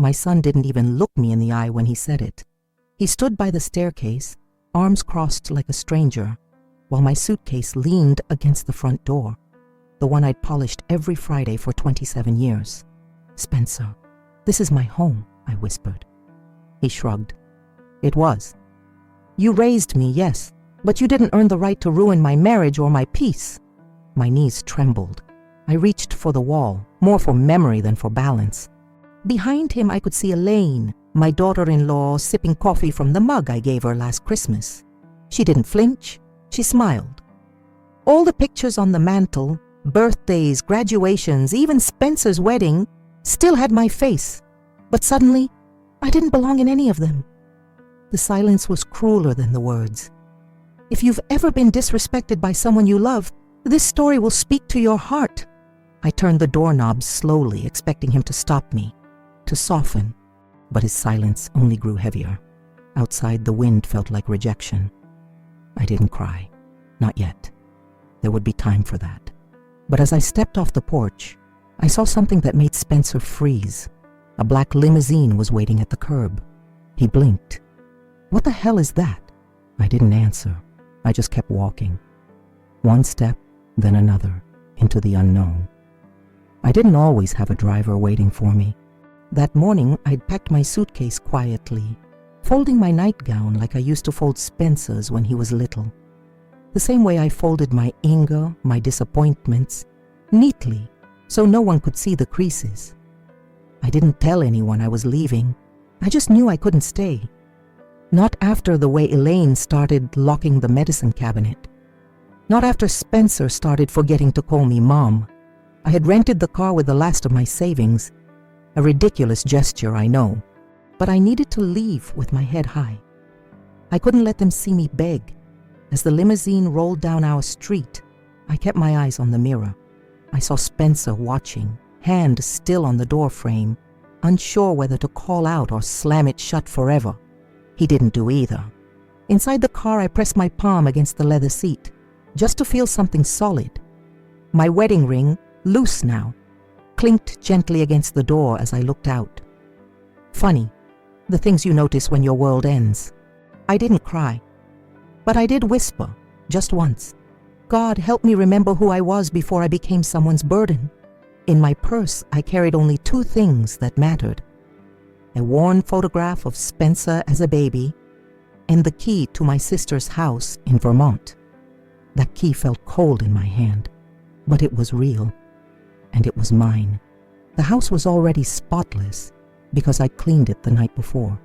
My son didn't even look me in the eye when he said it. He stood by the staircase, arms crossed like a stranger, while my suitcase leaned against the front door, the one I'd polished every Friday for 27 years. "Spencer, this is my home," I whispered. He shrugged. "It was. You raised me, yes, but you didn't earn the right to ruin my marriage or my peace." My knees trembled. I reached for the wall, more for memory than for balance. Behind him I could see Elaine, my daughter-in-law, sipping coffee from the mug I gave her last Christmas. She didn't flinch. She smiled. All the pictures on the mantel, birthdays, graduations, even Spencer's wedding, still had my face. But suddenly, I didn't belong in any of them. The silence was crueler than the words. If you've ever been disrespected by someone you love, this story will speak to your heart. I turned the doorknob slowly, expecting him to stop me, to soften, but his silence only grew heavier. Outside, the wind felt like rejection. I didn't cry. Not yet. There would be time for that. But as I stepped off the porch, I saw something that made Spencer freeze. A black limousine was waiting at the curb. He blinked. "What the hell is that?" I didn't answer. I just kept walking. One step, then another, into the unknown. I didn't always have a driver waiting for me. That morning, I'd packed my suitcase quietly, folding my nightgown like I used to fold Spencer's when he was little. The same way I folded my anger, my disappointments, neatly, so no one could see the creases. I didn't tell anyone I was leaving. I just knew I couldn't stay. Not after the way Elaine started locking the medicine cabinet. Not after Spencer started forgetting to call me Mom. I had rented the car with the last of my savings. A ridiculous gesture, I know, but I needed to leave with my head high. I couldn't let them see me beg. As the limousine rolled down our street, I kept my eyes on the mirror. I saw Spencer watching, hand still on the door frame, unsure whether to call out or slam it shut forever. He didn't do either. Inside the car, I pressed my palm against the leather seat, just to feel something solid. My wedding ring, loose now, clinked gently against the door as I looked out. Funny, the things you notice when your world ends. I didn't cry, but I did whisper, just once. God, help me remember who I was before I became someone's burden. In my purse, I carried only two things that mattered: a worn photograph of Spencer as a baby, and the key to my sister's house in Vermont. That key felt cold in my hand, but it was real, and it was mine. The house was already spotless because I cleaned it the night before.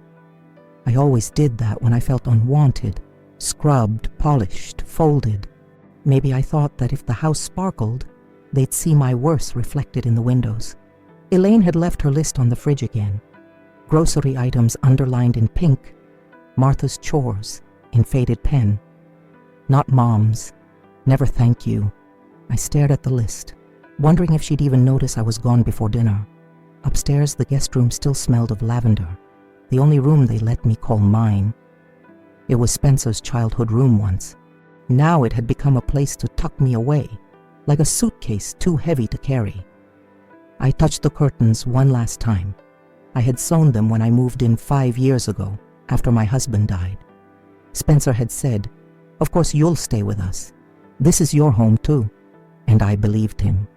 I always did that when I felt unwanted, scrubbed, polished, folded. Maybe I thought that if the house sparkled, they'd see my worth reflected in the windows. Elaine had left her list on the fridge again. Grocery items underlined in pink, Martha's chores in faded pen. Not Mom's, never thank you. I stared at the list, wondering if she'd even notice I was gone before dinner. Upstairs, the guest room still smelled of lavender, the only room they let me call mine. It was Spencer's childhood room once. Now it had become a place to tuck me away, like a suitcase too heavy to carry. I touched the curtains one last time. I had sewn them when I moved in 5 years ago, after my husband died. Spencer had said, "Of course you'll stay with us. This is your home too." And I believed him.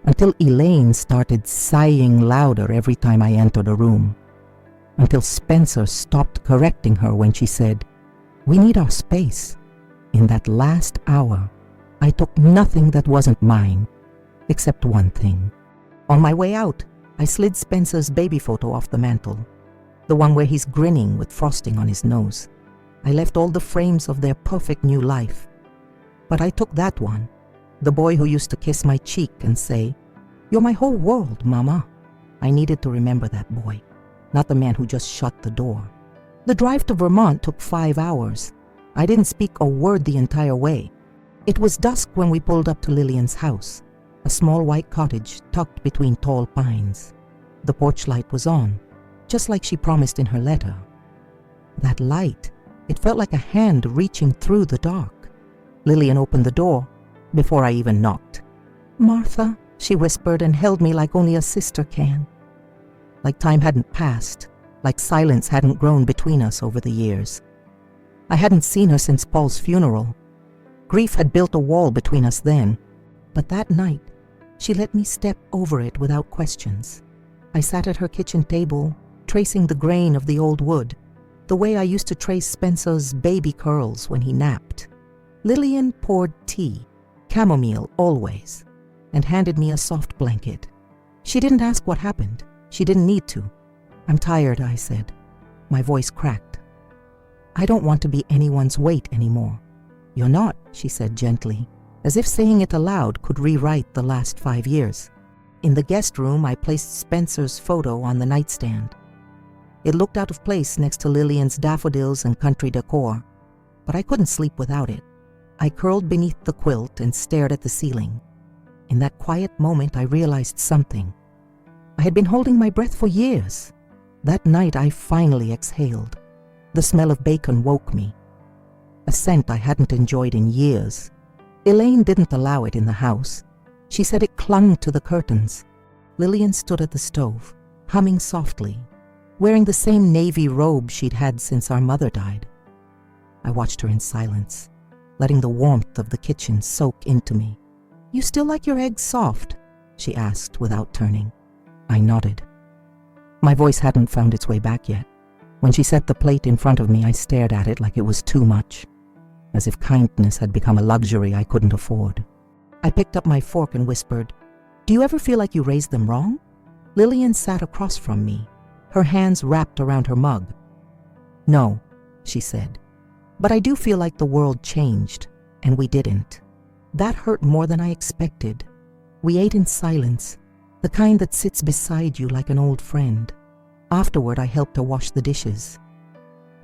Until Elaine started sighing louder every time I entered a room. Until Spencer stopped correcting her when she said, "We need our space." In that last hour, I took nothing that wasn't mine, except one thing. On my way out, I slid Spencer's baby photo off the mantel, the one where he's grinning with frosting on his nose. I left all the frames of their perfect new life. But I took that one, the boy who used to kiss my cheek and say, "You're my whole world, Mama." I needed to remember that boy, not the man who just shut the door. The drive to Vermont took 5 hours. I didn't speak a word the entire way. It was dusk when we pulled up to Lillian's house, a small white cottage tucked between tall pines. The porch light was on, just like she promised in her letter. That light, it felt like a hand reaching through the dark. Lillian opened the door before I even knocked. "Martha," she whispered and held me like only a sister can. like time hadn't passed, like silence hadn't grown between us over the years. I hadn't seen her since Paul's funeral. Grief had built a wall between us then, but that night, she let me step over it without questions. I sat at her kitchen table, tracing the grain of the old wood, the way I used to trace Spencer's baby curls when he napped. Lillian poured tea, chamomile always, and handed me a soft blanket. She didn't ask what happened. She didn't need to. "I'm tired," I said. My voice cracked. "I don't want to be anyone's weight anymore." "You're not," she said gently, as if saying it aloud could rewrite the last 5 years. In the guest room, I placed Spencer's photo on the nightstand. It looked out of place next to Lillian's daffodils and country decor, but I couldn't sleep without it. I curled beneath the quilt and stared at the ceiling. In that quiet moment, I realized something. I had been holding my breath for years. That night, I finally exhaled. The smell of bacon woke me, a scent I hadn't enjoyed in years. Elaine didn't allow it in the house. She said it clung to the curtains. Lillian stood at the stove, humming softly, wearing the same navy robe she'd had since our mother died. I watched her in silence, letting the warmth of the kitchen soak into me. "You still like your eggs soft?" she asked without turning. I nodded. My voice hadn't found its way back yet. When she set the plate in front of me, I stared at it like it was too much, as if kindness had become a luxury I couldn't afford. I picked up my fork and whispered, "Do you ever feel like you raised them wrong?" Lillian sat across from me, her hands wrapped around her mug. "No," she said, "but I do feel like the world changed, and we didn't. That hurt more than I expected. We ate in silence, the kind that sits beside you like an old friend. Afterward, I helped her wash the dishes.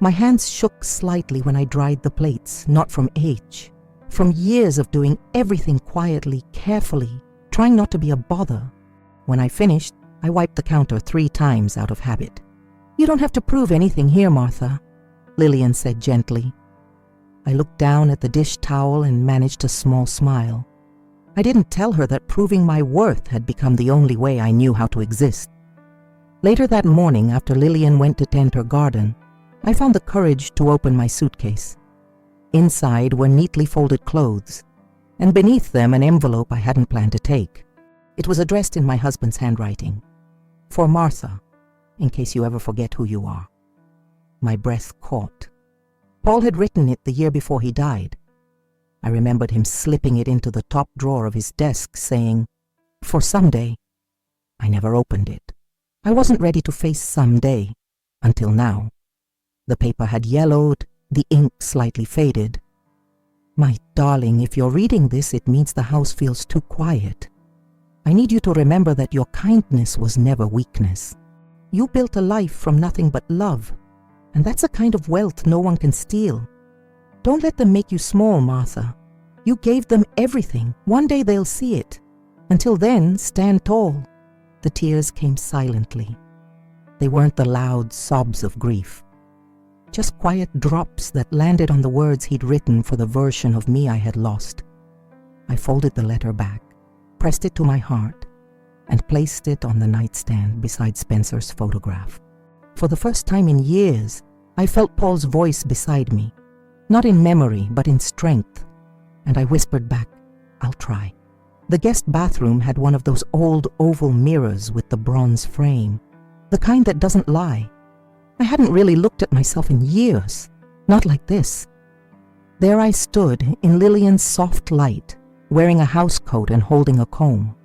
My hands shook slightly when I dried the plates, not from age, from years of doing everything quietly, carefully, trying not to be a bother. When I finished, I wiped the counter 3 times out of habit. "You don't have to prove anything here, Martha," Lillian said gently. I looked down at the dish towel and managed a small smile. I didn't tell her that proving my worth had become the only way I knew how to exist. Later that morning, after Lillian went to tend her garden, I found the courage to open my suitcase. Inside were neatly folded clothes, and beneath them an envelope I hadn't planned to take. It was addressed in my husband's handwriting. "For Martha, in case you ever forget who you are." My breath caught. Paul had written it the year before he died. I remembered him slipping it into the top drawer of his desk, saying, "For someday." I never opened it. I wasn't ready to face someday, until now. The paper had yellowed, the ink slightly faded. "My darling, if you're reading this, it means the house feels too quiet. I need you to remember that your kindness was never weakness. You built a life from nothing but love, and that's a kind of wealth no one can steal. Don't let them make you small, Martha. You gave them everything. One day they'll see it. Until then, stand tall." The tears came silently. They weren't the loud sobs of grief, just quiet drops that landed on the words he'd written for the version of me I had lost. I folded the letter back, pressed it to my heart, and placed it on the nightstand beside Spencer's photograph. For the first time in years, I felt Paul's voice beside me, not in memory, but in strength, and I whispered back, "I'll try." The guest bathroom had one of those old oval mirrors with the bronze frame, the kind that doesn't lie. I hadn't really looked at myself in years, not like this. There I stood in Lillian's soft light, wearing a housecoat and holding a comb.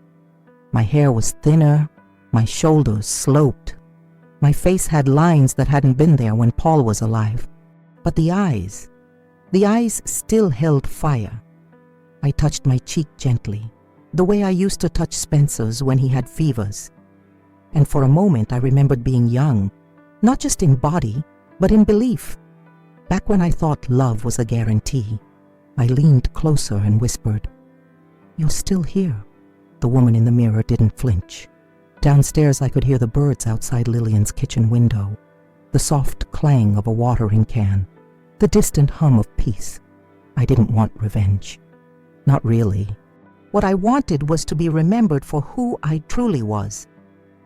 My hair was thinner, my shoulders sloped. My face had lines that hadn't been there when Paul was alive. But the eyes still held fire. I touched my cheek gently, the way I used to touch Spencer's when he had fevers. And for a moment I remembered being young, not just in body, but in belief. Back when I thought love was a guarantee, I leaned closer and whispered, "You're still here." The woman in the mirror didn't flinch. Downstairs I could hear the birds outside Lillian's kitchen window, the soft clang of a watering can, the distant hum of peace. I didn't want revenge. Not really. What I wanted was to be remembered for who I truly was.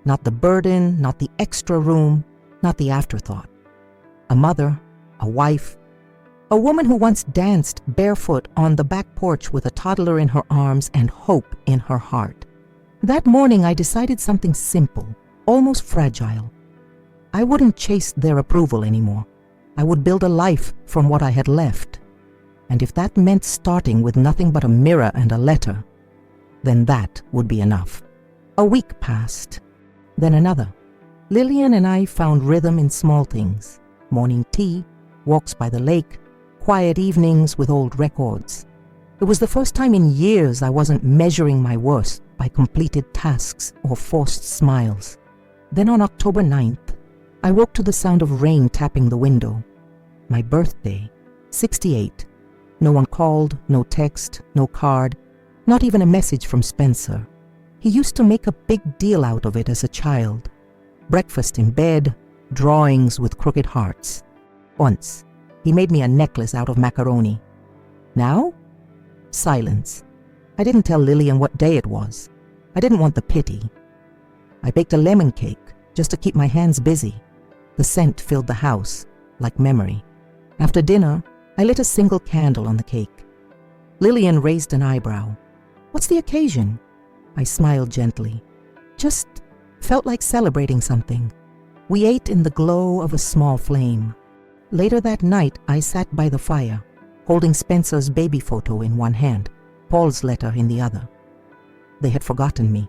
Not the burden, not the extra room, not the afterthought. A mother, a wife, a woman who once danced barefoot on the back porch with a toddler in her arms and hope in her heart. That morning I decided something simple, almost fragile. I wouldn't chase their approval anymore. I would build a life from what I had left. And if that meant starting with nothing but a mirror and a letter, then that would be enough. A week passed, then another. Lillian and I found rhythm in small things. Morning tea, walks by the lake, quiet evenings with old records. It was the first time in years I wasn't measuring my worth by completed tasks or forced smiles. Then on October 9th, I woke to the sound of rain tapping the window. My birthday, 68. No one called, no text, no card, not even a message from Spencer. He used to make a big deal out of it as a child. Breakfast in bed, drawings with crooked hearts. Once, he made me a necklace out of macaroni. Now? Silence. I didn't tell Lillian what day it was. I didn't want the pity. I baked a lemon cake just to keep my hands busy. The scent filled the house, like memory. After dinner, I lit a single candle on the cake. Lillian raised an eyebrow. "What's the occasion?" I smiled gently. Just felt like celebrating something. We ate in the glow of a small flame. Later that night, I sat by the fire, holding Spencer's baby photo in one hand, Paul's letter in the other. They had forgotten me,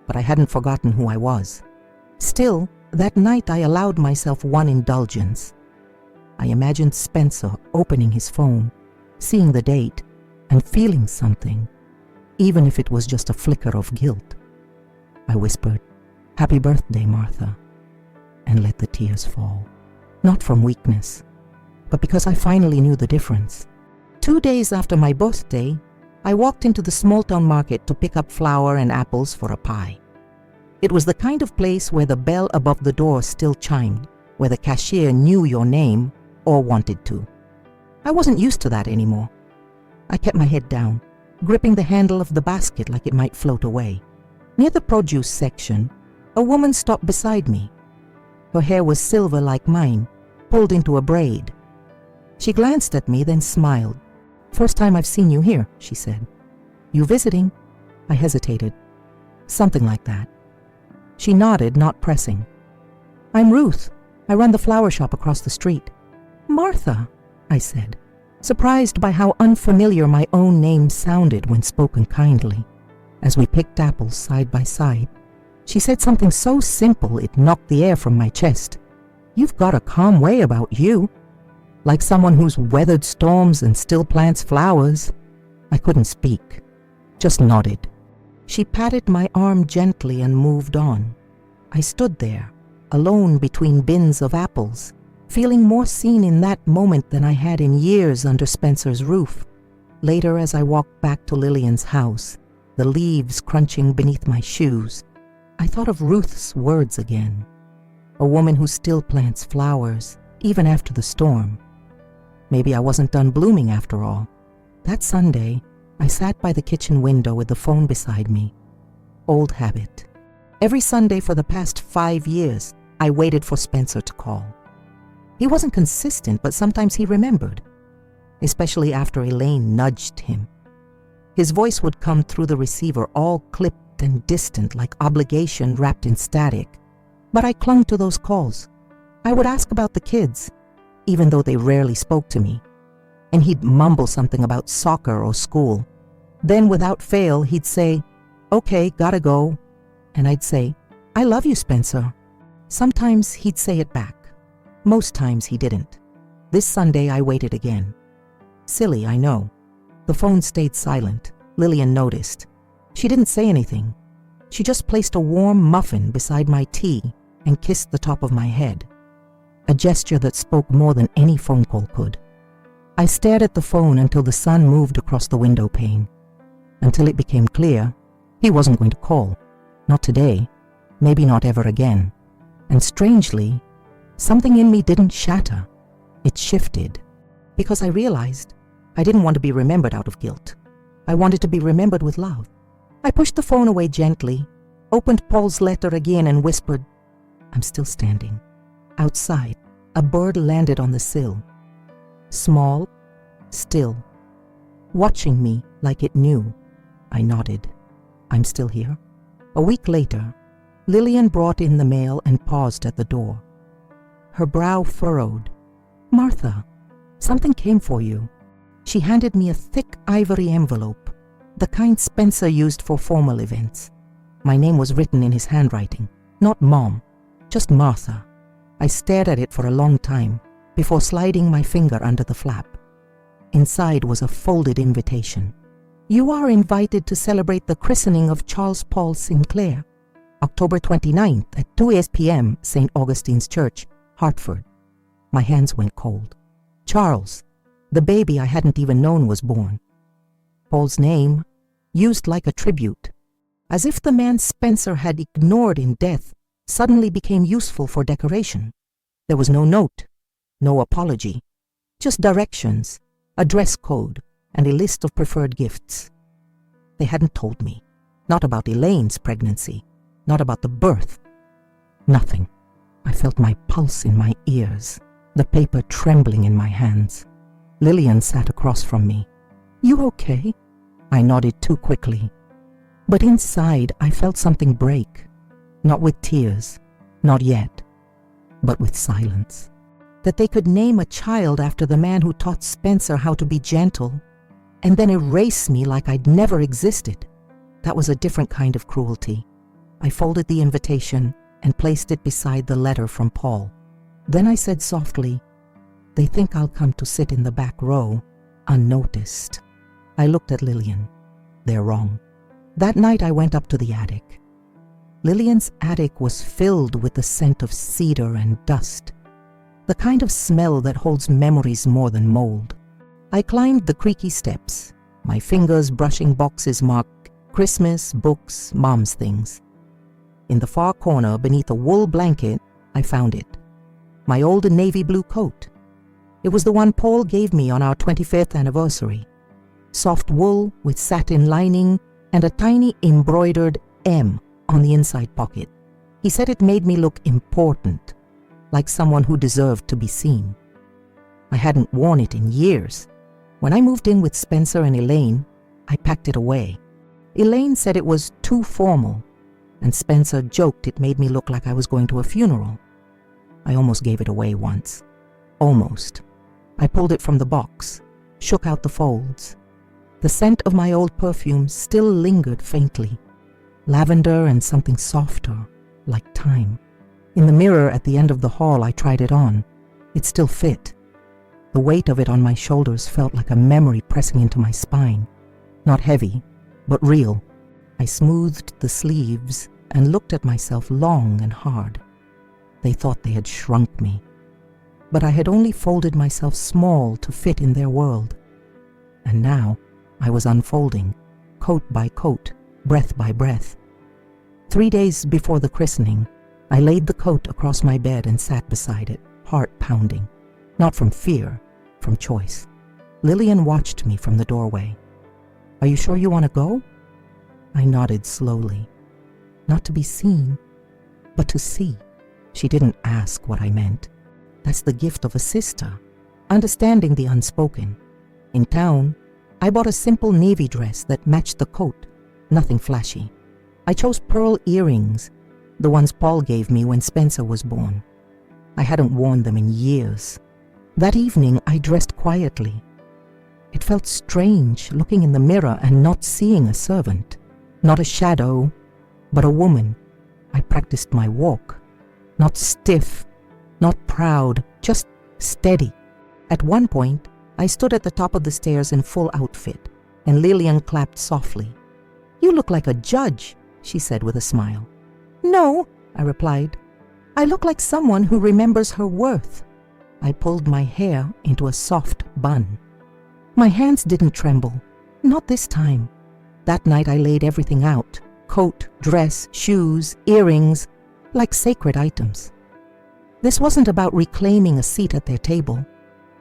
but I hadn't forgotten who I was. Still, that night I allowed myself one indulgence. I imagined Spencer opening his phone, seeing the date, and feeling something, even if it was just a flicker of guilt. I whispered, "Happy birthday, Martha," and let the tears fall. Not from weakness, but because I finally knew the difference. 2 days after my birthday, I walked into the small town market to pick up flour and apples for a pie. It was the kind of place where the bell above the door still chimed, where the cashier knew your name or wanted to. I wasn't used to that anymore. I kept my head down, gripping the handle of the basket like it might float away. Near the produce section, a woman stopped beside me. Her hair was silver like mine, pulled into a braid. She glanced at me, then smiled. "First time I've seen you here," she said. "You visiting?" I hesitated. "Something like that." She nodded, not pressing. "I'm Ruth. I run the flower shop across the street." "Martha," I said, surprised by how unfamiliar my own name sounded when spoken kindly. As we picked apples side by side, she said something so simple it knocked the air from my chest. "You've got a calm way about you. Like someone who's weathered storms and still plants flowers." I couldn't speak, just nodded. She patted my arm gently and moved on. I stood there, alone between bins of apples, feeling more seen in that moment than I had in years under Spencer's roof. Later, as I walked back to Lillian's house, the leaves crunching beneath my shoes, I thought of Ruth's words again. A woman who still plants flowers, even after the storm. Maybe I wasn't done blooming after all. That Sunday, I sat by the kitchen window with the phone beside me. Old habit. Every Sunday for the past 5 years, I waited for Spencer to call. He wasn't consistent, but sometimes he remembered, especially after Elaine nudged him. His voice would come through the receiver, all clipped and distant like obligation wrapped in static. But I clung to those calls. I would ask about the kids, even though they rarely spoke to me. And he'd mumble something about soccer or school. Then, without fail, he'd say, "Okay, gotta go." And I'd say, "I love you, Spencer." Sometimes he'd say it back. Most times he didn't. This Sunday I waited again. Silly, I know. The phone stayed silent. Lillian noticed. She didn't say anything. She just placed a warm muffin beside my tea and kissed the top of my head. A gesture that spoke more than any phone call could. I stared at the phone until the sun moved across the window pane. Until it became clear, he wasn't going to call. Not today, maybe not ever again. And strangely, something in me didn't shatter. It shifted. Because I realized I didn't want to be remembered out of guilt. I wanted to be remembered with love. I pushed the phone away gently, opened Paul's letter again and whispered. I'm still standing. Outside, a bird landed on the sill. Small, still, watching me like it knew. I nodded. I'm still here. A week later, Lillian brought in the mail and paused at the door. Her brow furrowed. Martha, something came for you. She handed me a thick ivory envelope, the kind Spencer used for formal events. My name was written in his handwriting, not Mom, just Martha. I stared at it for a long time before sliding my finger under the flap. Inside was a folded invitation. You are invited to celebrate the christening of Charles Paul Sinclair, October 29th at 2 p.m., St. Augustine's Church, Hartford. My hands went cold. Charles, the baby I hadn't even known, was born. Paul's name, used like a tribute, as if the man Spencer had ignored in death suddenly became useful for decoration. There was no note, no apology, just directions, a dress code, and a list of preferred gifts. They hadn't told me, not about Elaine's pregnancy, not about the birth. Nothing. I felt my pulse in my ears, the paper trembling in my hands. Lillian sat across from me. You okay? I nodded too quickly. But inside I felt something break. Not with tears, not yet, but with silence. That they could name a child after the man who taught Spencer how to be gentle, and then erase me like I'd never existed. That was a different kind of cruelty. I folded the invitation and placed it beside the letter from Paul. Then I said softly, they think I'll come to sit in the back row, unnoticed. I looked at Lillian. They're wrong. That night I went up to the attic. Lillian's attic was filled with the scent of cedar and dust, the kind of smell that holds memories more than mold. I climbed the creaky steps, my fingers brushing boxes marked Christmas, books, Mom's things. In the far corner, beneath a wool blanket, I found it. My old navy blue coat. It was the one Paul gave me on our 25th anniversary. Soft wool with satin lining and a tiny embroidered M on the inside pocket. He said it made me look important, like someone who deserved to be seen. I hadn't worn it in years. When I moved in with Spencer and Elaine, I packed it away. Elaine said it was too formal, and Spencer joked it made me look like I was going to a funeral. I almost gave it away once. Almost. I pulled it from the box, shook out the folds. The scent of my old perfume still lingered faintly. Lavender and something softer, like thyme. In the mirror at the end of the hall, I tried it on. It still fit. The weight of it on my shoulders felt like a memory pressing into my spine. Not heavy, but real. I smoothed the sleeves and looked at myself long and hard. They thought they had shrunk me. But I had only folded myself small to fit in their world. And now I was unfolding, coat by coat, breath by breath. 3 days before the christening, I laid the coat across my bed and sat beside it, heart pounding. Not from fear, from choice. Lillian watched me from the doorway. Are you sure you want to go? I nodded slowly. Not to be seen, but to see. She didn't ask what I meant. That's the gift of a sister, understanding the unspoken. In town, I bought a simple navy dress that matched the coat, nothing flashy. I chose pearl earrings, the ones Paul gave me when Spencer was born. I hadn't worn them in years. That evening, I dressed quietly. It felt strange looking in the mirror and not seeing a servant, not a shadow, but a woman. I practiced my walk, not stiff, not proud, just steady. At one point, I stood at the top of the stairs in full outfit, and Lillian clapped softly. You look like a judge, she said with a smile. No, I replied. I look like someone who remembers her worth. I pulled my hair into a soft bun. My hands didn't tremble, not this time. That night I laid everything out, coat, dress, shoes, earrings, like sacred items. This wasn't about reclaiming a seat at their table.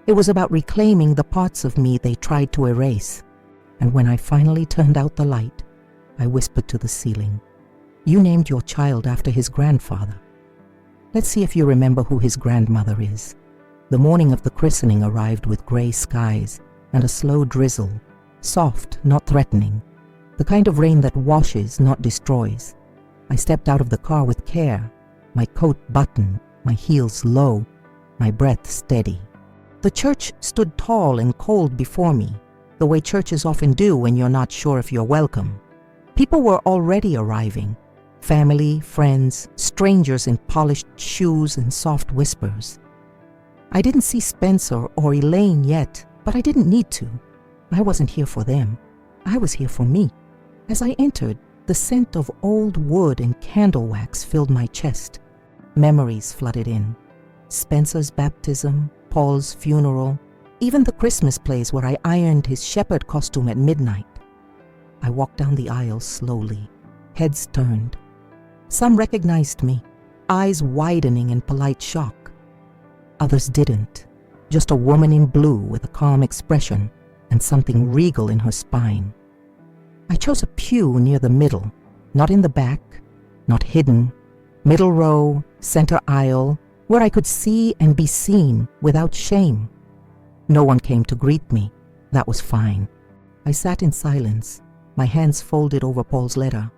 It was about reclaiming the parts of me they tried to erase. And when I finally turned out the light, I whispered to the ceiling, You named your child after his grandfather. Let's see if you remember who his grandmother is. The morning of the christening arrived with gray skies and a slow drizzle, soft, not threatening, the kind of rain that washes, not destroys. I stepped out of the car with care, my coat buttoned, my heels low, my breath steady. The church stood tall and cold before me, the way churches often do when you're not sure if you're welcome. People were already arriving. Family, friends, strangers in polished shoes and soft whispers. I didn't see Spencer or Elaine yet, but I didn't need to. I wasn't here for them. I was here for me. As I entered, the scent of old wood and candle wax filled my chest. Memories flooded in. Spencer's baptism, Paul's funeral, even the Christmas plays where I ironed his shepherd costume at midnight. I walked down the aisle slowly, heads turned. Some recognized me, eyes widening in polite shock. Others didn't, just a woman in blue with a calm expression and something regal in her spine. I chose a pew near the middle, not in the back, not hidden, middle row, center aisle, where I could see and be seen without shame. No one came to greet me. That was fine. I sat in silence, my hands folded over Paul's letter,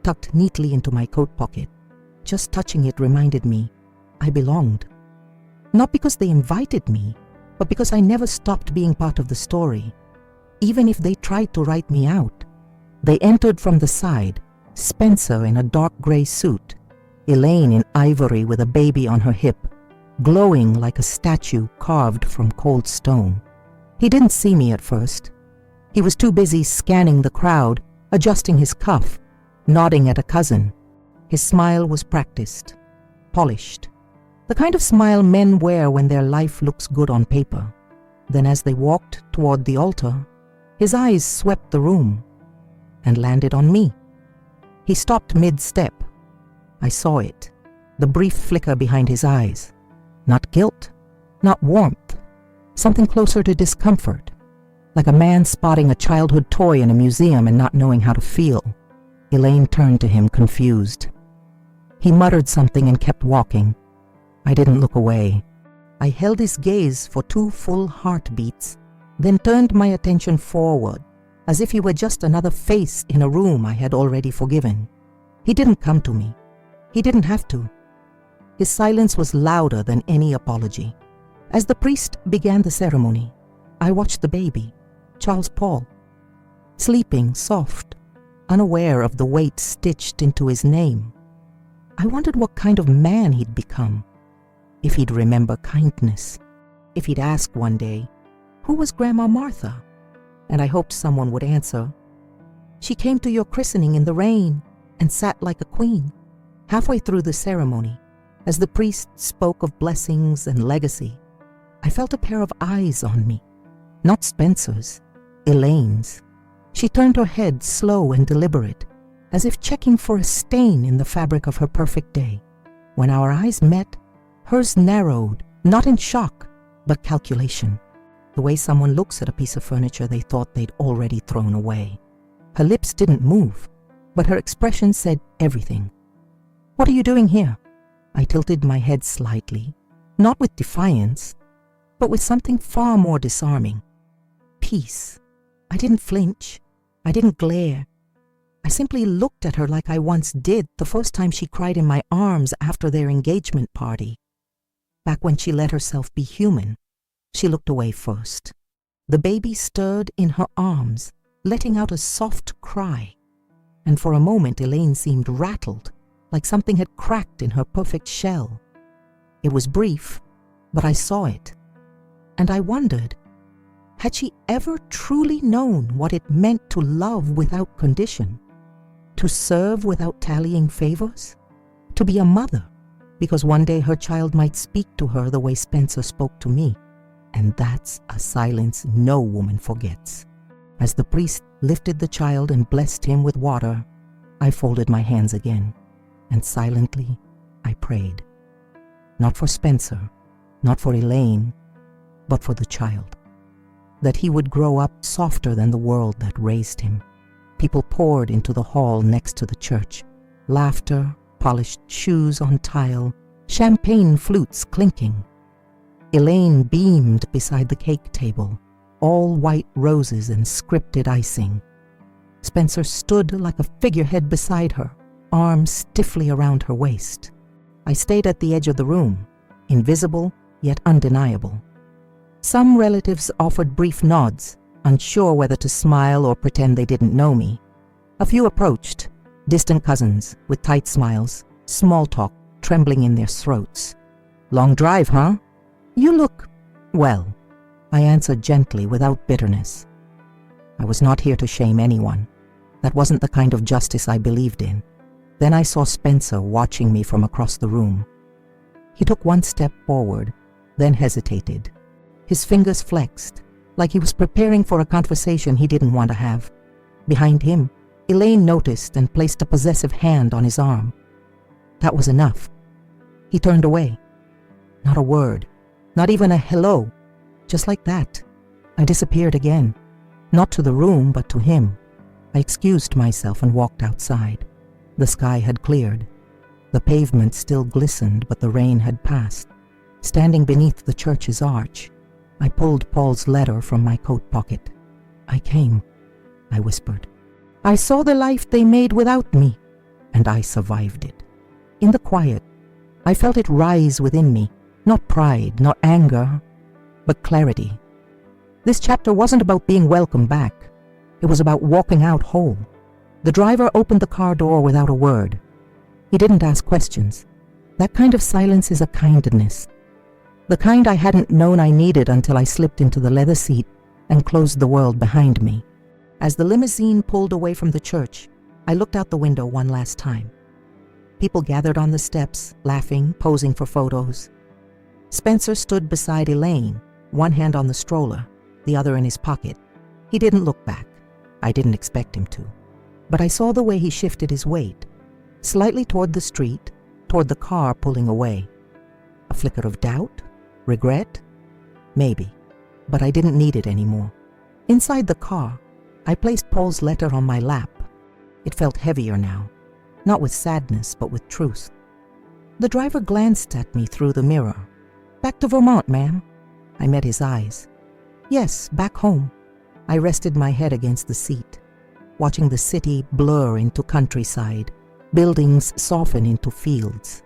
tucked neatly into my coat pocket. Just touching it reminded me I belonged. Not because they invited me, but because I never stopped being part of the story. Even if they tried to write me out. They entered from the side, Spencer in a dark gray suit, Elaine in ivory with a baby on her hip, glowing like a statue carved from cold stone. He didn't see me at first. He was too busy scanning the crowd, adjusting his cuff, nodding at a cousin. His smile was practiced, polished, the kind of smile men wear when their life looks good on paper. Then as they walked toward the altar, his eyes swept the room and landed on me. He stopped mid-step. I saw it, the brief flicker behind his eyes. Not guilt, not warmth, something closer to discomfort, like a man spotting a childhood toy in a museum and not knowing how to feel. Elaine turned to him, confused. He muttered something and kept walking. I didn't look away. I held his gaze for 2 full heartbeats, then turned my attention forward, as if he were just another face in a room I had already forgiven. He didn't come to me. He didn't have to. His silence was louder than any apology. As the priest began the ceremony, I watched the baby, Charles Paul, sleeping soft, unaware of the weight stitched into his name. I wondered what kind of man he'd become, if he'd remember kindness, if he'd ask one day, "Who was Grandma Martha?" And I hoped someone would answer, "She came to your christening in the rain and sat like a queen." Halfway through the ceremony, as the priest spoke of blessings and legacy, I felt a pair of eyes on me, not Spencer's, Elaine's. She turned her head slow and deliberate, as if checking for a stain in the fabric of her perfect day. When our eyes met, hers narrowed, not in shock, but calculation, the way someone looks at a piece of furniture they thought they'd already thrown away. Her lips didn't move, but her expression said everything. "What are you doing here?" I tilted my head slightly, not with defiance, but with something far more disarming. Peace. I didn't flinch. I didn't glare. I simply looked at her like I once did the first time she cried in my arms after their engagement party. Back when she let herself be human, she looked away first. The baby stirred in her arms, letting out a soft cry. And for a moment Elaine seemed rattled, like something had cracked in her perfect shell. It was brief, but I saw it. And I wondered, had she ever truly known what it meant to love without condition? To serve without tallying favors? To be a mother, because one day her child might speak to her the way Spencer spoke to me. And that's a silence no woman forgets. As the priest lifted the child and blessed him with water, I folded my hands again, and silently I prayed. Not for Spencer, not for Elaine, but for the child. That he would grow up softer than the world that raised him. People poured into the hall next to the church. laughter, polished shoes on tile, champagne flutes clinking. Elaine beamed beside the cake table, all white roses and scripted icing. Spencer stood like a figurehead beside her, arms stiffly around her waist. I stayed at the edge of the room, invisible yet undeniable. Some relatives offered brief nods, unsure whether to smile or pretend they didn't know me. A few approached, distant cousins with tight smiles, small talk trembling in their throats. "Long drive, huh? You look well," I answered gently without bitterness. I was not here to shame anyone. That wasn't the kind of justice I believed in. Then I saw Spencer watching me from across the room. He took one step forward, then hesitated. His fingers flexed, like he was preparing for a conversation he didn't want to have. Behind him, Elaine noticed and placed a possessive hand on his arm. That was enough. He turned away. Not a word, not even a hello. Just like that, I disappeared again. Not to the room, but to him. I excused myself and walked outside. The sky had cleared. The pavement still glistened, but the rain had passed. Standing beneath the church's arch, I pulled Paul's letter from my coat pocket. "I came," I whispered. "I saw the life they made without me, and I survived it." In the quiet, I felt it rise within me, not pride, not anger, but clarity. This chapter wasn't about being welcomed back. It was about walking out whole. The driver opened the car door without a word. He didn't ask questions. That kind of silence is a kindness. The kind I hadn't known I needed until I slipped into the leather seat and closed the world behind me. As the limousine pulled away from the church, I looked out the window one last time. People gathered on the steps, laughing, posing for photos. Spencer stood beside Elaine, one hand on the stroller, the other in his pocket. He didn't look back. I didn't expect him to. But I saw the way he shifted his weight, slightly toward the street, toward the car pulling away. A flicker of doubt? Regret? Maybe. But I didn't need it anymore. Inside the car, I placed Paul's letter on my lap. It felt heavier now, not with sadness, but with truth. The driver glanced at me through the mirror. "Back to Vermont, ma'am." I met his eyes. "Yes, back home." I rested my head against the seat, watching the city blur into countryside, buildings soften into fields.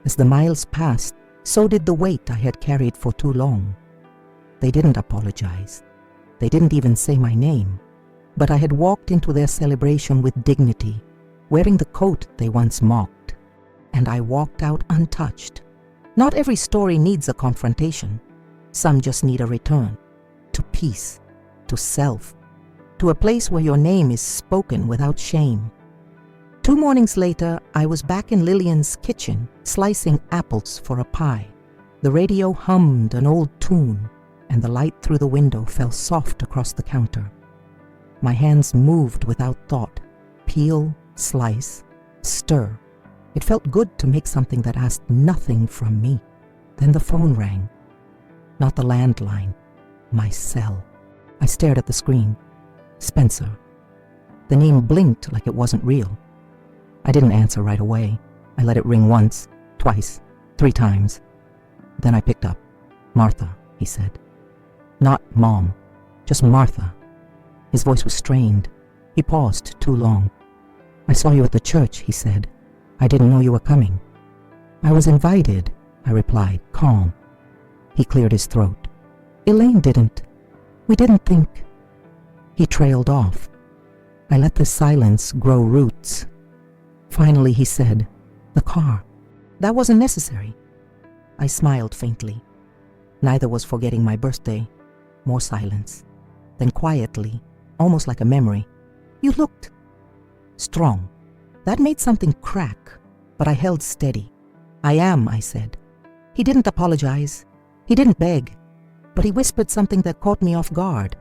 As the miles passed, so did the weight I had carried for too long. They didn't apologize. They didn't even say my name. But I had walked into their celebration with dignity, wearing the coat they once mocked. And I walked out untouched. Not every story needs a confrontation. Some just need a return. To peace. To self. To a place where your name is spoken without shame. 2 mornings later, I was back in Lillian's kitchen, slicing apples for a pie. The radio hummed an old tune, and the light through the window fell soft across the counter. My hands moved without thought. Peel, slice, stir. It felt good to make something that asked nothing from me. Then the phone rang. Not the landline, my cell. I stared at the screen. Spencer. The name blinked like it wasn't real. I didn't answer right away. I let it ring once, twice, 3 times. Then I picked up. "Martha," he said. Not Mom, just Martha. His voice was strained. He paused too long. "I saw you at the church," he said. "I didn't know you were coming." "I was invited," I replied, calm. He cleared his throat. "Elaine didn't. We didn't think." He trailed off. I let the silence grow roots. Finally he said, "The car. That wasn't necessary." I smiled faintly. Neither was forgetting my birthday. More silence. Then quietly, almost like a memory, "You looked strong." That made something crack, but I held steady. "I am," I said. He didn't apologize. He didn't beg. But he whispered something that caught me off guard.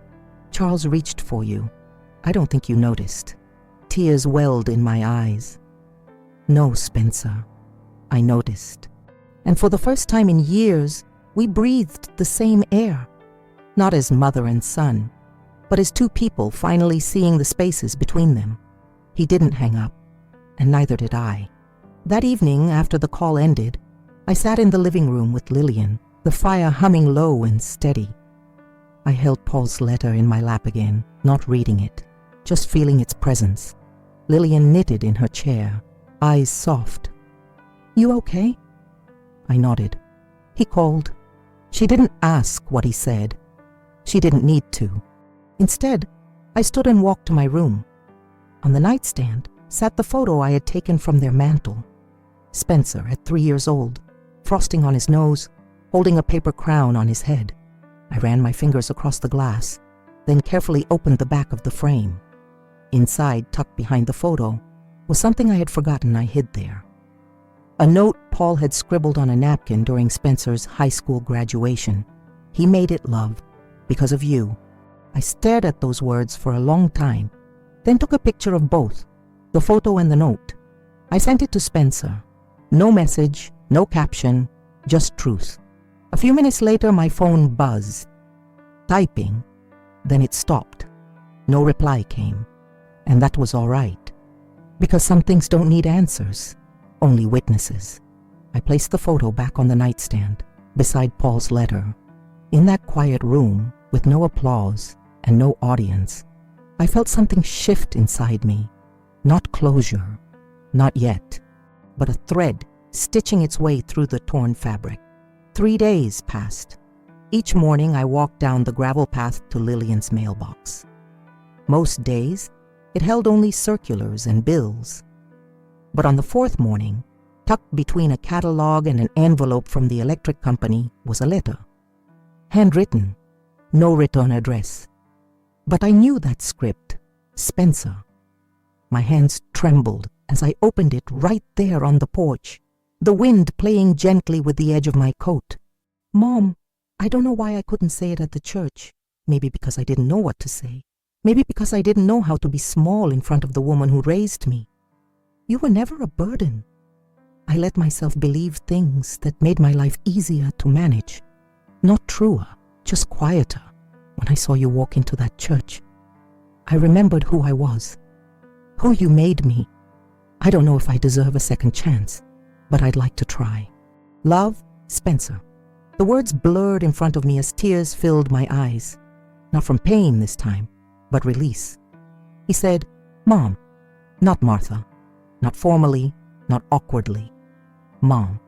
"Charles reached for you. I don't think you noticed." Tears welled in my eyes. "No, Spencer." I noticed. And for the first time in years, we breathed the same air. Not as mother and son, but as 2 people finally seeing the spaces between them. He didn't hang up. and neither did I. That evening, after the call ended, I sat in the living room with Lillian, the fire humming low and steady. I held Paul's letter in my lap again, not reading it, just feeling its presence. Lillian knitted in her chair, eyes soft. "You okay?" I nodded. He called. She didn't ask what he said. She didn't need to. Instead, I stood and walked to my room. On the nightstand sat the photo I had taken from their mantel. Spencer, at 3 years old, frosting on his nose, holding a paper crown on his head. I ran my fingers across the glass, then carefully opened the back of the frame. Inside, tucked behind the photo, was something I had forgotten I hid there. A note Paul had scribbled on a napkin during Spencer's high school graduation. He made it, love, because of you. I stared at those words for a long time, then took a picture of both, the photo and the note. I sent it to Spencer. No message, no caption, just truth. A few minutes later, my phone buzzed. Typing, then it stopped. No reply came, and that was all right, because some things don't need answers, only witnesses. I placed the photo back on the nightstand, beside Paul's letter. In that quiet room, with no applause and no audience, I felt something shift inside me. Not closure, not yet, but a thread stitching its way through the torn fabric. 3 days passed. Each morning I walked down the gravel path to Lillian's mailbox. Most days, it held only circulars and bills. But on the 4th morning, tucked between a catalog and an envelope from the electric company, was a letter. Handwritten, no return address. But I knew that script, Spencer. My hands trembled as I opened it right there on the porch, the wind playing gently with the edge of my coat. "Mom, I don't know why I couldn't say it at the church. Maybe because I didn't know what to say. Maybe because I didn't know how to be small in front of the woman who raised me. You were never a burden. I let myself believe things that made my life easier to manage. Not truer, just quieter. When I saw you walk into that church, I remembered who I was, who you made me. I don't know if I deserve a second chance, but I'd like to try. Love, Spencer." The words blurred in front of me as tears filled my eyes. Not from pain this time, but release. He said, "Mom," not Martha, not formally, not awkwardly. "Mom."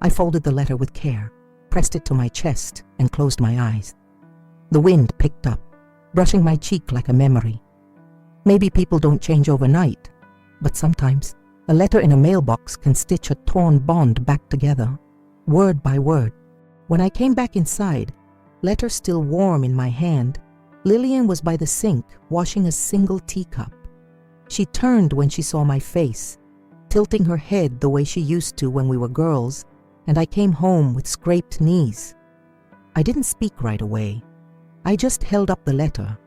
I folded the letter with care, pressed it to my chest, and closed my eyes. The wind picked up, brushing my cheek like a memory. Maybe people don't change overnight, but sometimes a letter in a mailbox can stitch a torn bond back together, word by word. When I came back inside, letter still warm in my hand, Lillian was by the sink washing a single teacup. She turned when she saw my face, tilting her head the way she used to when we were girls, and I came home with scraped knees. I didn't speak right away. I just held up the letter.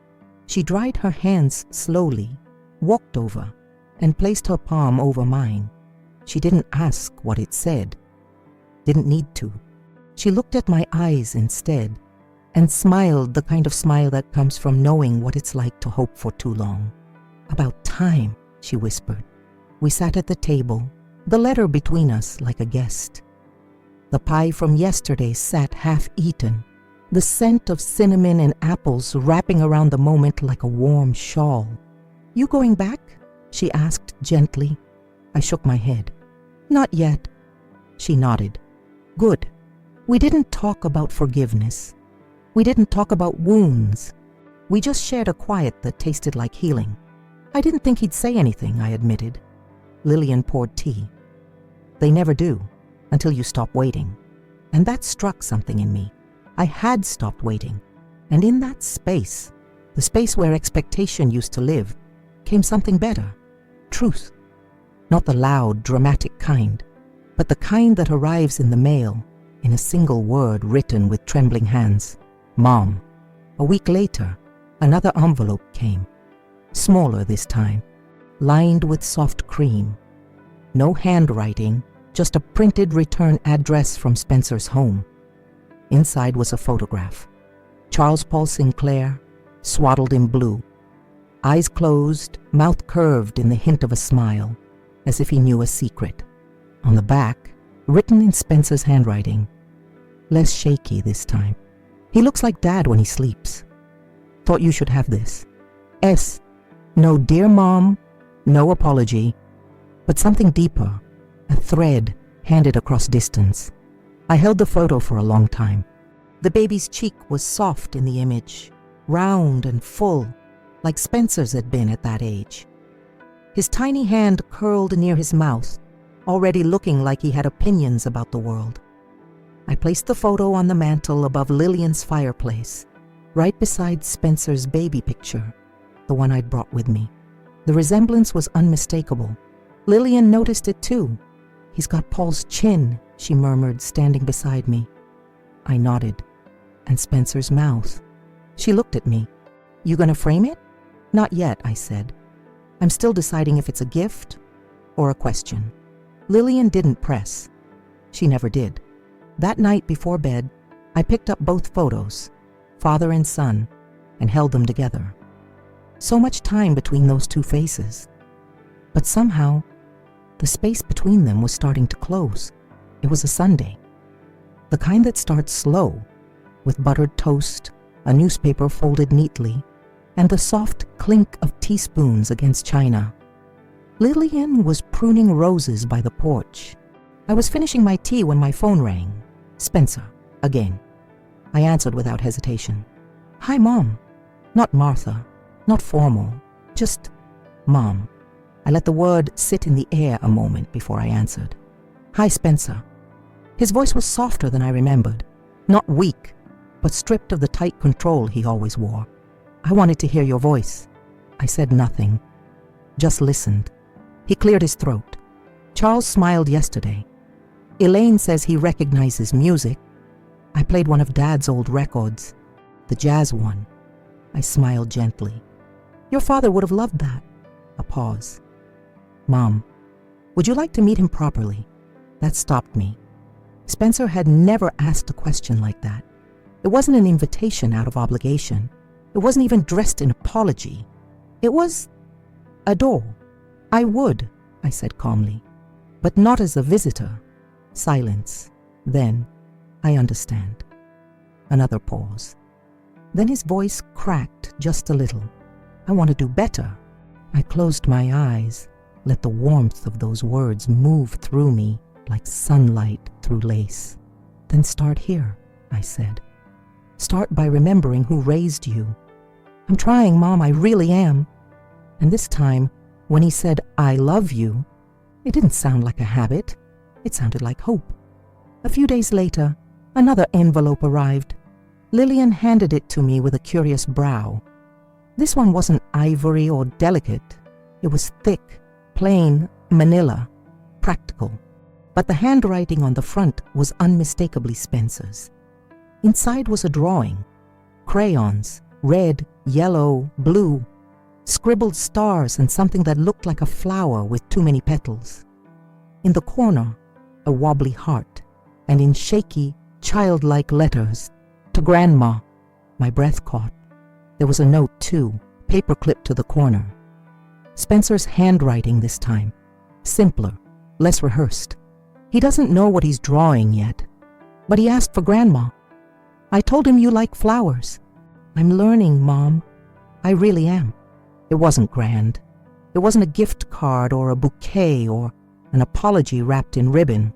She dried her hands slowly, walked over, and placed her palm over mine. She didn't ask what it said. Didn't need to. She looked at my eyes instead, and smiled the kind of smile that comes from knowing what it's like to hope for too long. "About time," she whispered. We sat at the table, the letter between us like a guest. The pie from yesterday sat half-eaten, the scent of cinnamon and apples wrapping around the moment like a warm shawl. "You going back?" she asked gently. I shook my head. "Not yet." She nodded. "Good." We didn't talk about forgiveness. We didn't talk about wounds. We just shared a quiet that tasted like healing. I didn't think he'd say anything, I admitted. Lillian poured tea. They never do, until you stop waiting. And that struck something in me. I had stopped waiting, and in that space, the space where expectation used to live, came something better. Truth. Not the loud, dramatic kind, but the kind that arrives in the mail, in a single word written with trembling hands. Mom. A week later, another envelope came. Smaller this time, lined with soft cream. No handwriting, just a printed return address from Spencer's home. Inside was a photograph. Charles Paul Sinclair, swaddled in blue. Eyes closed, mouth curved in the hint of a smile. as if he knew a secret. On the back, written in Spencer's handwriting, less shaky this time. He looks like Dad when he sleeps. Thought you should have this. S. No dear Mom, no apology, but something deeper, a thread handed across distance. I held the photo for a long time. The baby's cheek was soft in the image, round and full, like Spencer's had been at that age. His tiny hand curled near his mouth, already looking like he had opinions about the world. I placed the photo on the mantel above Lillian's fireplace, right beside Spencer's baby picture, the one I'd brought with me. The resemblance was unmistakable. Lillian noticed it too. He's got Paul's chin, she murmured, standing beside me. I nodded. And Spencer's mouth. She looked at me. You gonna frame it? Not yet, I said. I'm still deciding if it's a gift or a question. Lillian didn't press. She never did. That night before bed, I picked up both photos, father and son, and held them together. So much time between those two faces. But somehow, the space between them was starting to close. It was a Sunday. The kind that starts slow, with buttered toast, a newspaper folded neatly, and the soft clink of teaspoons against china. Lillian was pruning roses by the porch. I was finishing my tea when my phone rang. Spencer, again. I answered without hesitation. Hi, Mom. Not Martha, not formal, just Mom. I let the word sit in the air a moment before I answered. Hi, Spencer. His voice was softer than I remembered, not weak, but stripped of the tight control he always wore. I wanted to hear your voice. I said nothing, just listened. He cleared his throat. Charles smiled yesterday. Elaine says he recognizes music. I played one of Dad's old records, the jazz one. I smiled gently. Your father would have loved that. A pause. Mom, would you like to meet him properly? That stopped me. Spencer had never asked a question like that. It wasn't an invitation out of obligation. It wasn't even dressed in apology. It was a door. I would, I said calmly, but not as a visitor. Silence. Then, I understand. Another pause. Then his voice cracked just a little. I want to do better. I closed my eyes, let the warmth of those words move through me like sunlight through lace. Then start here, I said. Start by remembering who raised you. I'm trying, Mom, I really am. And this time, when he said, I love you, it didn't sound like a habit. It sounded like hope. A few days later, another envelope arrived. Lillian handed it to me with a curious brow. This one wasn't ivory or delicate. It was thick, plain, manila, practical. But the handwriting on the front was unmistakably Spencer's. Inside was a drawing. Crayons, red, yellow, blue, scribbled stars and something that looked like a flower with too many petals. In the corner, a wobbly heart, and in shaky, childlike letters, to Grandma. My breath caught. There was a note, too, paper clipped to the corner. Spencer's handwriting this time, simpler, less rehearsed. He doesn't know what he's drawing yet, but he asked for Grandma. I told him you like flowers. I'm learning, Mom. I really am. It wasn't grand. It wasn't a gift card or a bouquet or an apology wrapped in ribbon.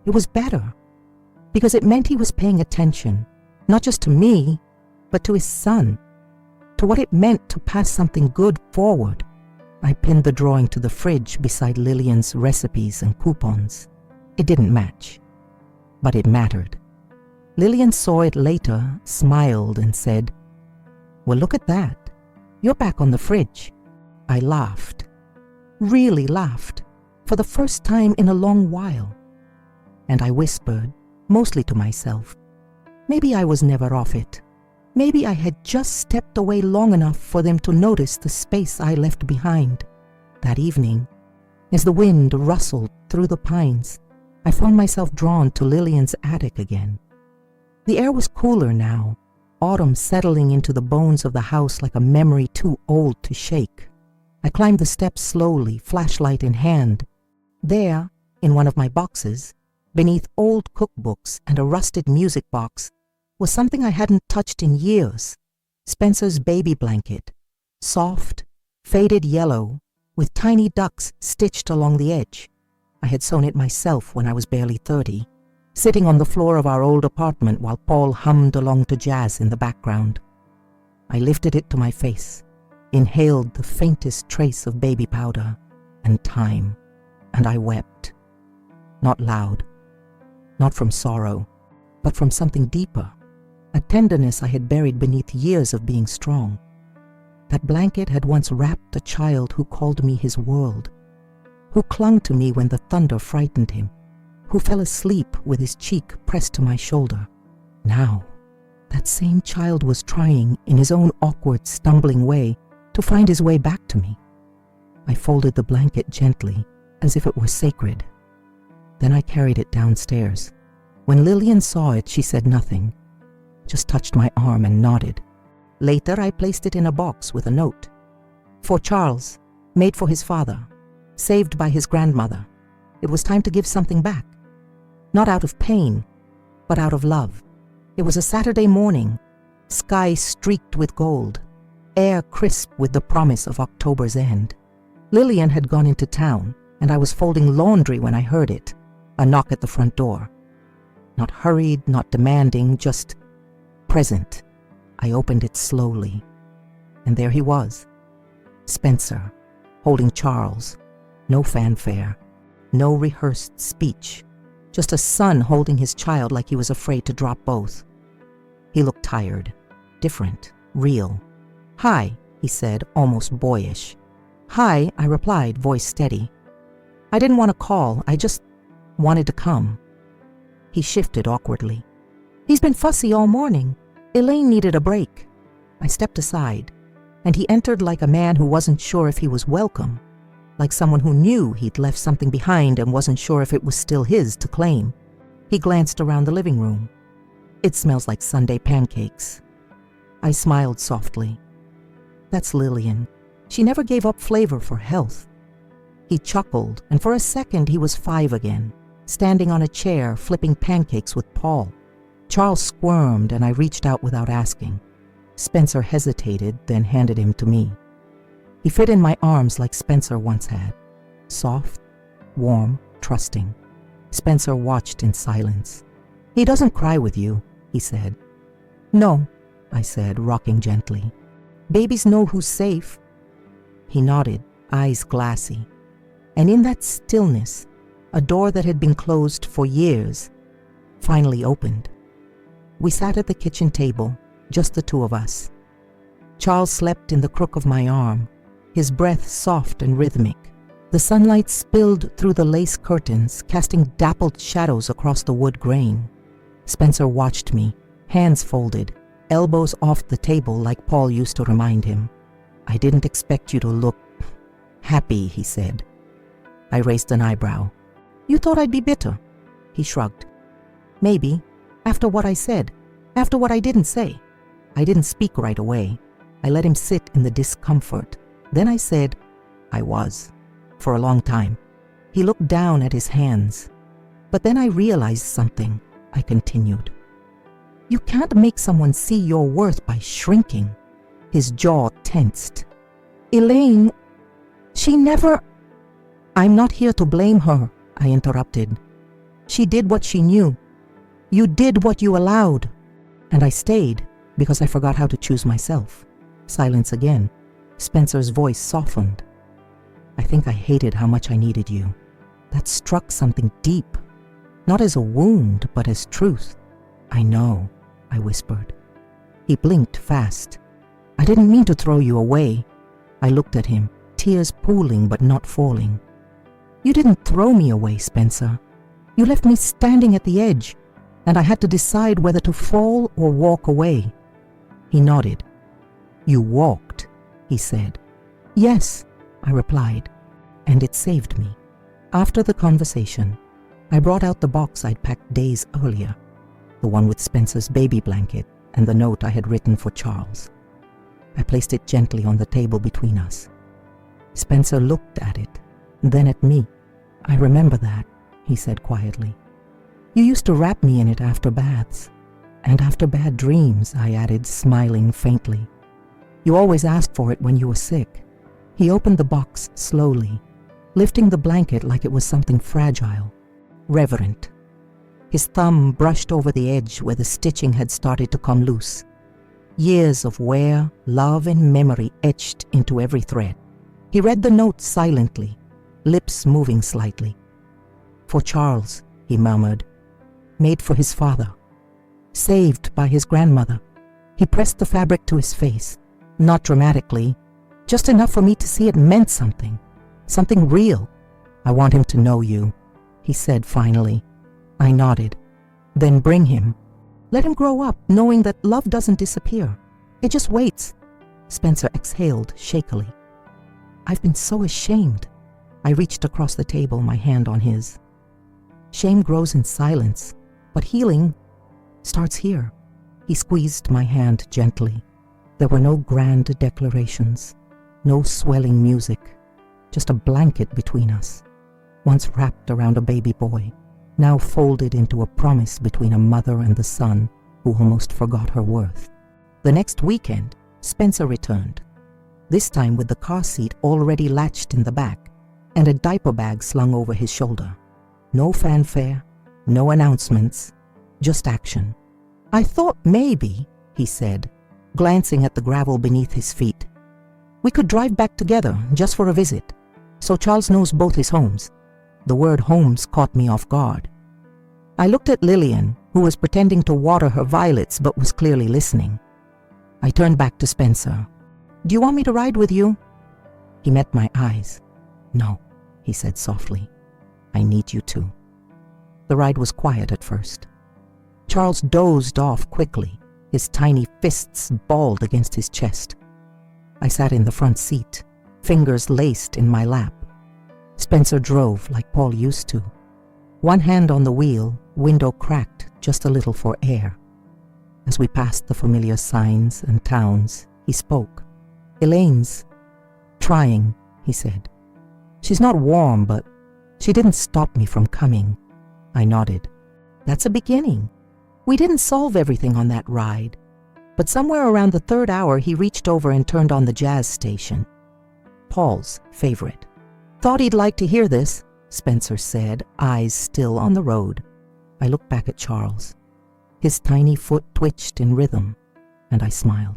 It was better, because it meant he was paying attention, not just to me, but to his son, to what it meant to pass something good forward. I pinned the drawing to the fridge beside Lillian's recipes and coupons. It didn't match, but it mattered. Lillian saw it later, smiled, and said, Well, look at that. You're back on the fridge. I laughed. Really laughed. For the first time in a long while. And I whispered, mostly to myself, maybe I was never off it. Maybe I had just stepped away long enough for them to notice the space I left behind. That evening, as the wind rustled through the pines, I found myself drawn to Lillian's attic again. The air was cooler now, autumn settling into the bones of the house like a memory too old to shake. I climbed the steps slowly, flashlight in hand, There, in one of my boxes, beneath old cookbooks and a rusted music box, was something I hadn't touched in years. Spencer's baby blanket, soft, faded yellow, with tiny ducks stitched along the edge. I had sewn it myself when I was barely 30, sitting on the floor of our old apartment while Paul hummed along to jazz in the background. I lifted it to my face, inhaled the faintest trace of baby powder and time, and I wept. Not loud, not from sorrow, but from something deeper, a tenderness I had buried beneath years of being strong. That blanket had once wrapped a child who called me his world, who clung to me when the thunder frightened him, who fell asleep with his cheek pressed to my shoulder. Now, that same child was trying, in his own awkward, stumbling way, to find his way back to me. I folded the blanket gently, as if it were sacred. Then I carried it downstairs. When Lillian saw it, she said nothing, just touched my arm and nodded. Later, I placed it in a box with a note. For Charles, made for his father, saved by his grandmother. It was time to give something back. Not out of pain, but out of love. It was a Saturday morning, sky streaked with gold, air crisp with the promise of October's end. Lillian had gone into town, and I was folding laundry when I heard it, a knock at the front door. Not hurried, not demanding, just present. I opened it slowly, and there he was, Spencer, holding Charles. No fanfare, no rehearsed speech, just a son holding his child like he was afraid to drop both. He looked tired, different, real. "Hi," he said, almost boyish. "Hi," I replied, voice steady. "I didn't want to call, I just wanted to come." He shifted awkwardly. "He's been fussy all morning. Elaine needed a break." I stepped aside, and he entered like a man who wasn't sure if he was welcome, like someone who knew he'd left something behind and wasn't sure if it was still his to claim. He glanced around the living room. "It smells like Sunday pancakes." I smiled softly. "That's Lillian. She never gave up flavor for health." He chuckled, and for a second he was 5 again, standing on a chair flipping pancakes with Paul. Charles squirmed, and I reached out without asking. Spencer hesitated, then handed him to me. He fit in my arms like Spencer once had, soft, warm, trusting. Spencer watched in silence. "He doesn't cry with you," he said. "No," I said, rocking gently. "Babies know who's safe." He nodded, eyes glassy. And in that stillness, a door that had been closed for years finally opened. We sat at the kitchen table, just the two of us. Charles slept in the crook of my arm, his breath soft and rhythmic. The sunlight spilled through the lace curtains, casting dappled shadows across the wood grain. Spencer watched me, hands folded, elbows off the table like Paul used to remind him. "I didn't expect you to look happy," he said. I raised an eyebrow. "You thought I'd be bitter?" He shrugged. "Maybe, after what I said, after what I didn't say." I didn't speak right away. I let him sit in the discomfort. Then I said, "I was, for a long time." He looked down at his hands. "But then I realized something," I continued. "You can't make someone see your worth by shrinking." His jaw tensed. "Elaine, she never—" "I'm not here to blame her," I interrupted. "She did what she knew. You did what you allowed." And I stayed because I forgot how to choose myself. Silence again. Spencer's voice softened. "I think I hated how much I needed you. That struck something deep, not as a wound, but as truth." "I know," I whispered. He blinked fast. "I didn't mean to throw you away." I looked at him, tears pooling but not falling. "You didn't throw me away, Spencer. You left me standing at the edge, and I had to decide whether to fall or walk away." He nodded. "You walked," he said. "Yes," I replied, and it saved me. After the conversation, I brought out the box I'd packed days earlier, the one with Spencer's baby blanket and the note I had written for Charles. I placed it gently on the table between us. Spencer looked at it, then at me. "I remember that," he said quietly. "You used to wrap me in it after baths. And after bad dreams," I added, smiling faintly. "You always asked for it when you were sick." He opened the box slowly, lifting the blanket like it was something fragile, reverent. His thumb brushed over the edge where the stitching had started to come loose. Years of wear, love, and memory etched into every thread. He read the note silently, lips moving slightly. "For Charles," he murmured. "Made for his father. Saved by his grandmother." He pressed the fabric to his face, not dramatically, just enough for me to see it meant something, something real. "I want him to know you," he said finally. I nodded. "Then bring him. Let him grow up knowing that love doesn't disappear. It just waits." Spencer exhaled shakily. "I've been so ashamed." I reached across the table, my hand on his. "Shame grows in silence, but healing starts here." He squeezed my hand gently. There were no grand declarations, no swelling music, just a blanket between us, once wrapped around a baby boy, now folded into a promise between a mother and the son who almost forgot her worth. The next weekend, Spencer returned, this time with the car seat already latched in the back and a diaper bag slung over his shoulder. No fanfare, no announcements, just action. "I thought maybe," he said, glancing at the gravel beneath his feet, "we could drive back together just for a visit, so Charles knows both his homes." The word homes caught me off guard. I looked at Lillian, who was pretending to water her violets but was clearly listening. I turned back to Spencer. "Do you want me to ride with you?" He met my eyes. "No," he said softly. "I need you to." The ride was quiet at first. Charles dozed off quickly, his tiny fists balled against his chest. I sat in the front seat, fingers laced in my lap. Spencer drove like Paul used to. One hand on the wheel, window cracked just a little for air. As we passed the familiar signs and towns, he spoke. "Elaine's trying," he said. "She's not warm, but she didn't stop me from coming." I nodded. "That's a beginning. We didn't solve everything on that ride, but somewhere around the third hour he reached over and turned on the jazz station. Paul's favorite. "Thought he'd like to hear this," Spencer said, eyes still on the road. I looked back at Charles. His tiny foot twitched in rhythm, and I smiled.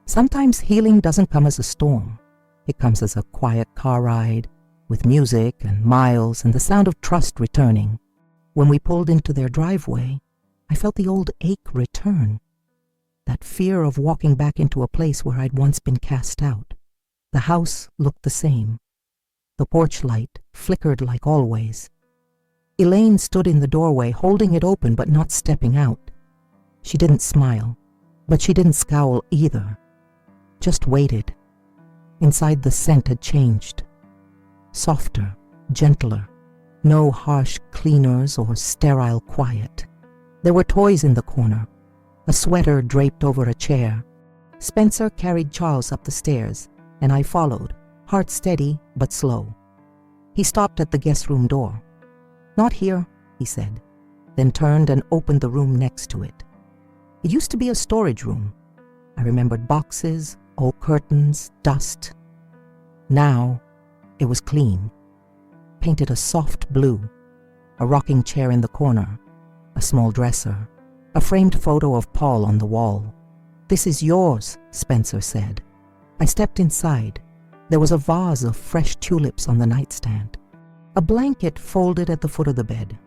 Sometimes healing doesn't come as a storm. It comes as a quiet car ride, with music and miles and the sound of trust returning. When we pulled into their driveway, I felt the old ache return. That fear of walking back into a place where I'd once been cast out. The house looked the same. The porch light flickered like always. Elaine stood in the doorway, holding it open but not stepping out. She didn't smile, but she didn't scowl either. Just waited. Inside, the scent had changed. Softer, gentler. No harsh cleaners or sterile quiet. There were toys in the corner. A sweater draped over a chair. Spencer carried Charles up the stairs, and I followed, heart steady but slow. He stopped at the guest room door. "Not here," he said, then turned and opened the room next to it. It used to be a storage room. I remembered boxes, old curtains, dust. Now it was clean, painted a soft blue, a rocking chair in the corner, a small dresser, a framed photo of Paul on the wall. "This is yours," Spencer said. I stepped inside. There was a vase of fresh tulips on the nightstand. A blanket folded at the foot of the bed.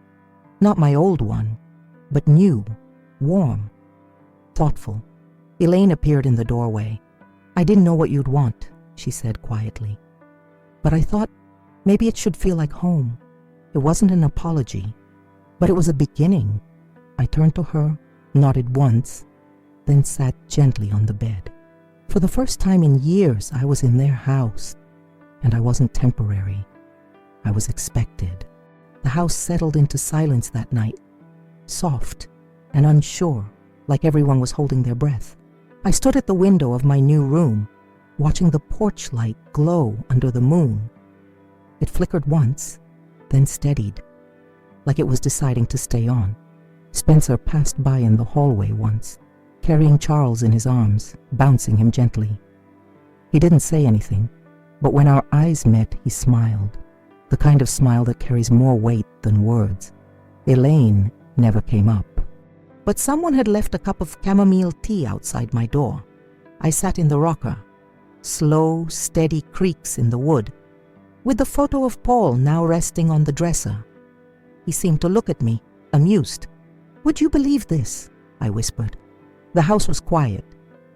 Not my old one, but new, warm, thoughtful. Elaine appeared in the doorway. "I didn't know what you'd want," she said quietly. "But I thought maybe it should feel like home." It wasn't an apology, but it was a beginning. I turned to her, nodded once, then sat gently on the bed. For the first time in years, I was in their house, and I wasn't temporary. I was expected. The house settled into silence that night, soft and unsure, like everyone was holding their breath. I stood at the window of my new room, watching the porch light glow under the moon. It flickered once, then steadied, like it was deciding to stay on. Spencer passed by in the hallway once, carrying Charles in his arms, bouncing him gently. He didn't say anything, but when our eyes met, he smiled, the kind of smile that carries more weight than words. Elaine never came up. But someone had left a cup of chamomile tea outside my door. I sat in the rocker, slow, steady creaks in the wood, with the photo of Paul now resting on the dresser. He seemed to look at me, amused. "Would you believe this?" I whispered. The house was quiet,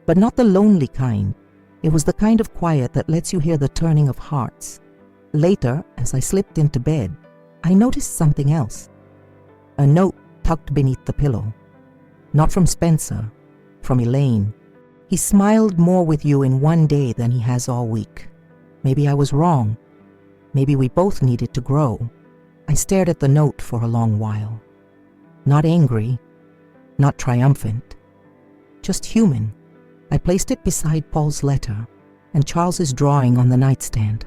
but not the lonely kind. It was the kind of quiet that lets you hear the turning of hearts. Later, as I slipped into bed, I noticed something else. A note tucked beneath the pillow. Not from Spencer, from Elaine. "He smiled more with you in one day than he has all week. Maybe I was wrong. Maybe we both needed to grow." I stared at the note for a long while. Not angry, not triumphant, just human. I placed it beside Paul's letter and Charles's drawing on the nightstand.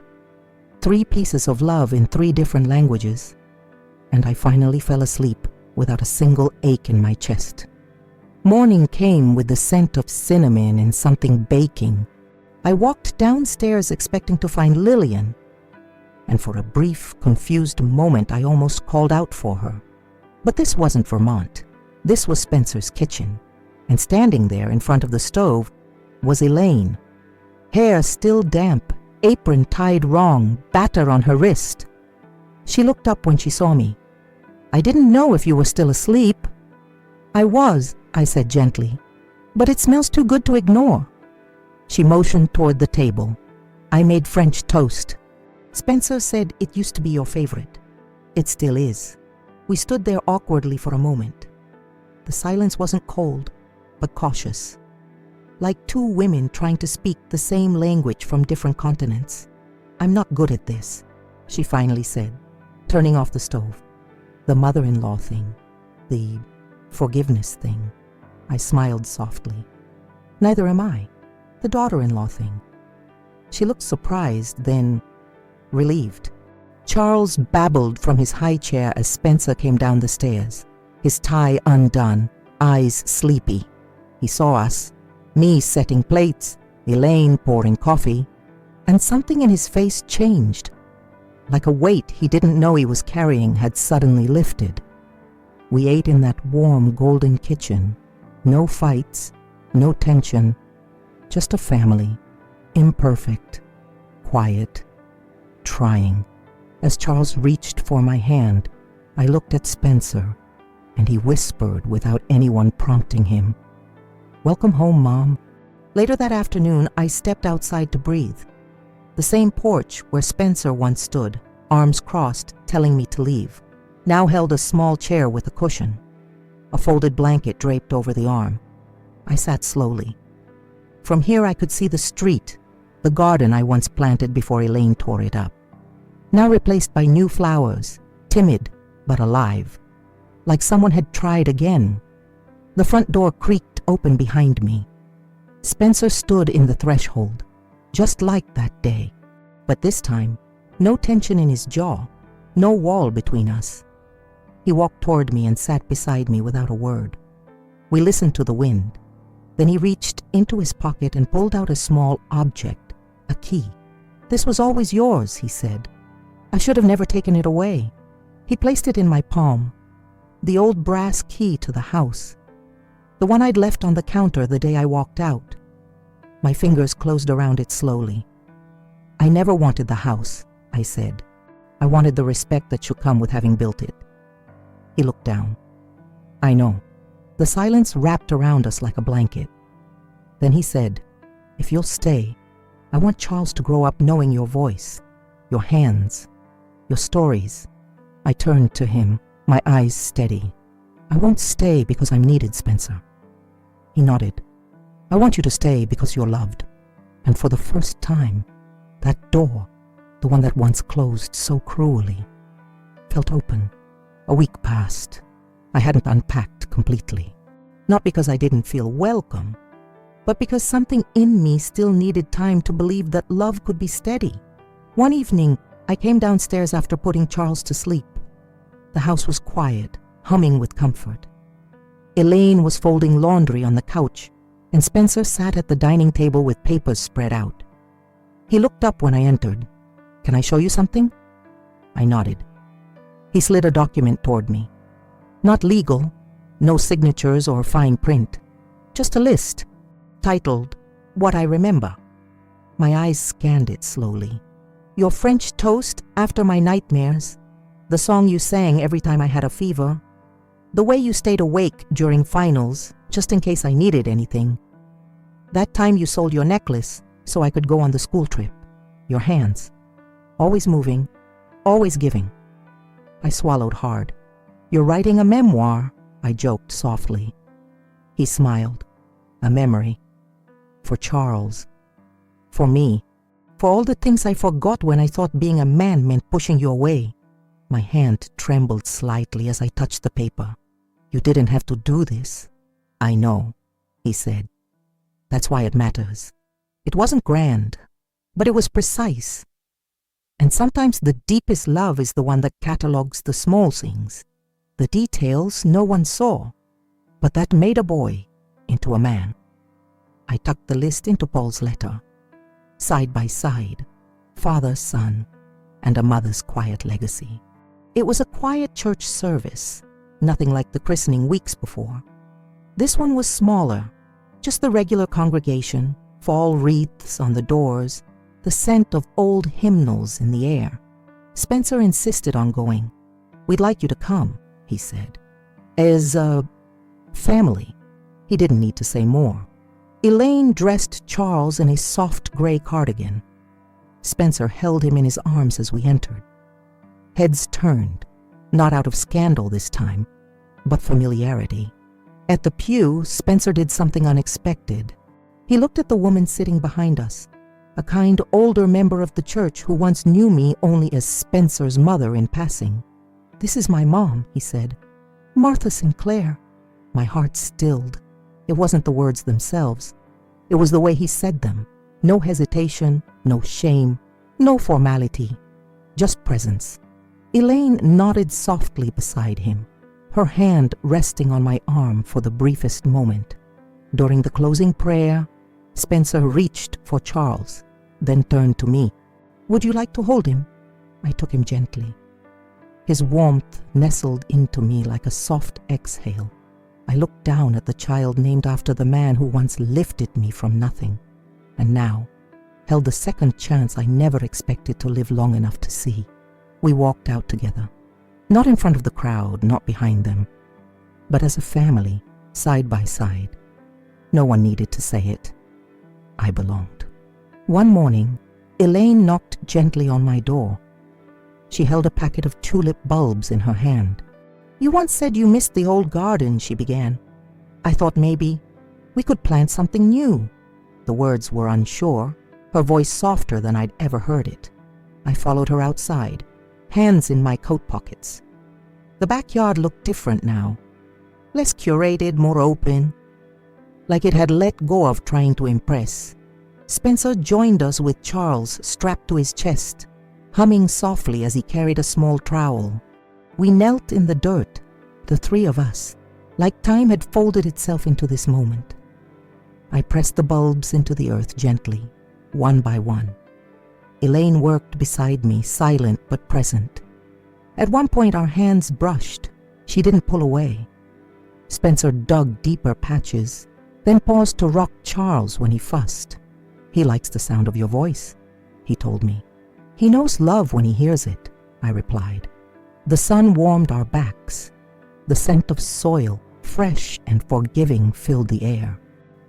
3 pieces of love in 3 different languages, and I finally fell asleep without a single ache in my chest. Morning came with the scent of cinnamon and something baking. I walked downstairs expecting to find Lillian, and for a brief, confused moment I almost called out for her. But this wasn't Vermont. This was Spencer's kitchen, and standing there in front of the stove was Elaine. Hair still damp, apron tied wrong, batter on her wrist. She looked up when she saw me. "I didn't know if you were still asleep." "I was," I said gently, "but it smells too good to ignore." She motioned toward the table. "I made French toast. Spencer said it used to be your favorite. It still is." We stood there awkwardly for a moment. The silence wasn't cold, but cautious, like 2 women trying to speak the same language from different continents. "I'm not good at this," she finally said, turning off the stove. "The mother-in-law thing, the forgiveness thing." I smiled softly. "Neither am I. The daughter-in-law thing." She looked surprised, then relieved. Charles babbled from his high chair as Spencer came down the stairs, his tie undone, eyes sleepy. He saw us, me setting plates, Elaine pouring coffee, and something in his face changed, like a weight he didn't know he was carrying had suddenly lifted. We ate in that warm, golden kitchen. No fights, no tension, just a family, imperfect, quiet, trying. As Charles reached for my hand, I looked at Spencer, and he whispered without anyone prompting him, "Welcome home, Mom." Later that afternoon, I stepped outside to breathe. The same porch where Spencer once stood, arms crossed, telling me to leave, now held a small chair with a cushion. A folded blanket draped over the arm. I sat slowly. From here I could see the street, the garden I once planted before Elaine tore it up, now replaced by new flowers, timid but alive, like someone had tried again. The front door creaked open behind me. Spencer stood in the threshold, just like that day, but this time, no tension in his jaw, no wall between us. He walked toward me and sat beside me without a word. We listened to the wind. Then he reached into his pocket and pulled out a small object, a key. "This was always yours," he said. "I should have never taken it away." He placed it in my palm, the old brass key to the house, the one I'd left on the counter the day I walked out. My fingers closed around it slowly. "I never wanted the house," I said. "I wanted the respect that should come with having built it." He looked down. "I know." The silence wrapped around us like a blanket. Then he said, "If you'll stay, I want Charles to grow up knowing your voice, your hands, your stories." I turned to him, my eyes steady. "I won't stay because I'm needed, Spencer." He nodded. "I want you to stay because you're loved." And for the first time, that door, the one that once closed so cruelly, felt open. A week passed. I hadn't unpacked completely. Not because I didn't feel welcome, but because something in me still needed time to believe that love could be steady. One evening, I came downstairs after putting Charles to sleep. The house was quiet, humming with comfort. Elaine was folding laundry on the couch, and Spencer sat at the dining table with papers spread out. He looked up when I entered. "Can I show you something?" I nodded. He slid a document toward me. Not legal, no signatures or fine print, just a list, titled, "What I Remember." My eyes scanned it slowly. "Your French toast after my nightmares, the song you sang every time I had a fever, the way you stayed awake during finals just in case I needed anything, that time you sold your necklace so I could go on the school trip, your hands, always moving, always giving." I swallowed hard. "You're writing a memoir," I joked softly. He smiled. "A memory. For Charles. For me. For all the things I forgot when I thought being a man meant pushing you away." My hand trembled slightly as I touched the paper. "You didn't have to do this." "I know," he said. "That's why it matters. It wasn't grand, but it was precise. And sometimes the deepest love is the one that catalogs the small things, the details no one saw, but that made a boy into a man." I tucked the list into Paul's letter. Side by side, father, son, and a mother's quiet legacy. It was a quiet church service, nothing like the christening weeks before. This one was smaller, just the regular congregation, fall wreaths on the doors, the scent of old hymnals in the air. Spencer insisted on going. "We'd like you to come," he said. "As a family." He didn't need to say more. Elaine dressed Charles in a soft gray cardigan. Spencer held him in his arms as we entered. Heads turned, not out of scandal this time, but familiarity. At the pew, Spencer did something unexpected. He looked at the woman sitting behind us, a kind older member of the church who once knew me only as Spencer's mother in passing. "This is my mom," he said. "Martha Sinclair." My heart stilled. It wasn't the words themselves. It was the way he said them. No hesitation, no shame, no formality, just presence. Elaine nodded softly beside him, her hand resting on my arm for the briefest moment. During the closing prayer, Spencer reached for Charles, then turned to me. "Would you like to hold him?" I took him gently. His warmth nestled into me like a soft exhale. I looked down at the child named after the man who once lifted me from nothing, and now held the second chance I never expected to live long enough to see. We walked out together, not in front of the crowd, not behind them, but as a family, side by side. No one needed to say it. I belonged. One morning, Elaine knocked gently on my door. She held a packet of tulip bulbs in her hand. "You once said you missed the old garden," she began. "I thought maybe we could plant something new." The words were unsure, her voice softer than I'd ever heard it. I followed her outside, hands in my coat pockets. The backyard looked different now, less curated, more open, like it had let go of trying to impress. Spencer joined us with Charles strapped to his chest, humming softly as he carried a small trowel. We knelt in the dirt, the three of us, like time had folded itself into this moment. I pressed the bulbs into the earth gently, one by one. Elaine worked beside me, silent but present. At one point our hands brushed. She didn't pull away. Spencer dug deeper patches, then paused to rock Charles when he fussed. "He likes the sound of your voice," he told me. "He knows love when he hears it," I replied. The sun warmed our backs. The scent of soil, fresh and forgiving, filled the air.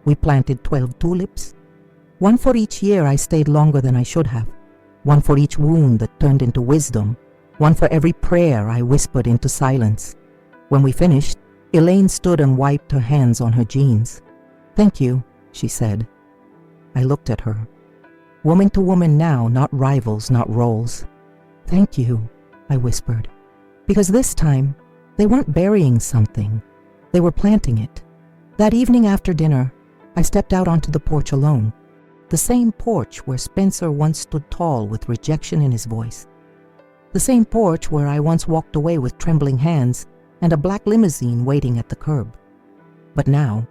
We planted 12 tulips. One for each year I stayed longer than I should have. One for each wound that turned into wisdom. One for every prayer I whispered into silence. When we finished, Elaine stood and wiped her hands on her jeans. "Thank you," she said. I looked at her. Woman to woman now, not rivals, not roles. "Thank you," I whispered. Because this time, they weren't burying something. They were planting it. That evening after dinner, I stepped out onto the porch alone. The same porch where Spencer once stood tall with rejection in his voice. The same porch where I once walked away with trembling hands and a black limousine waiting at the curb. But now,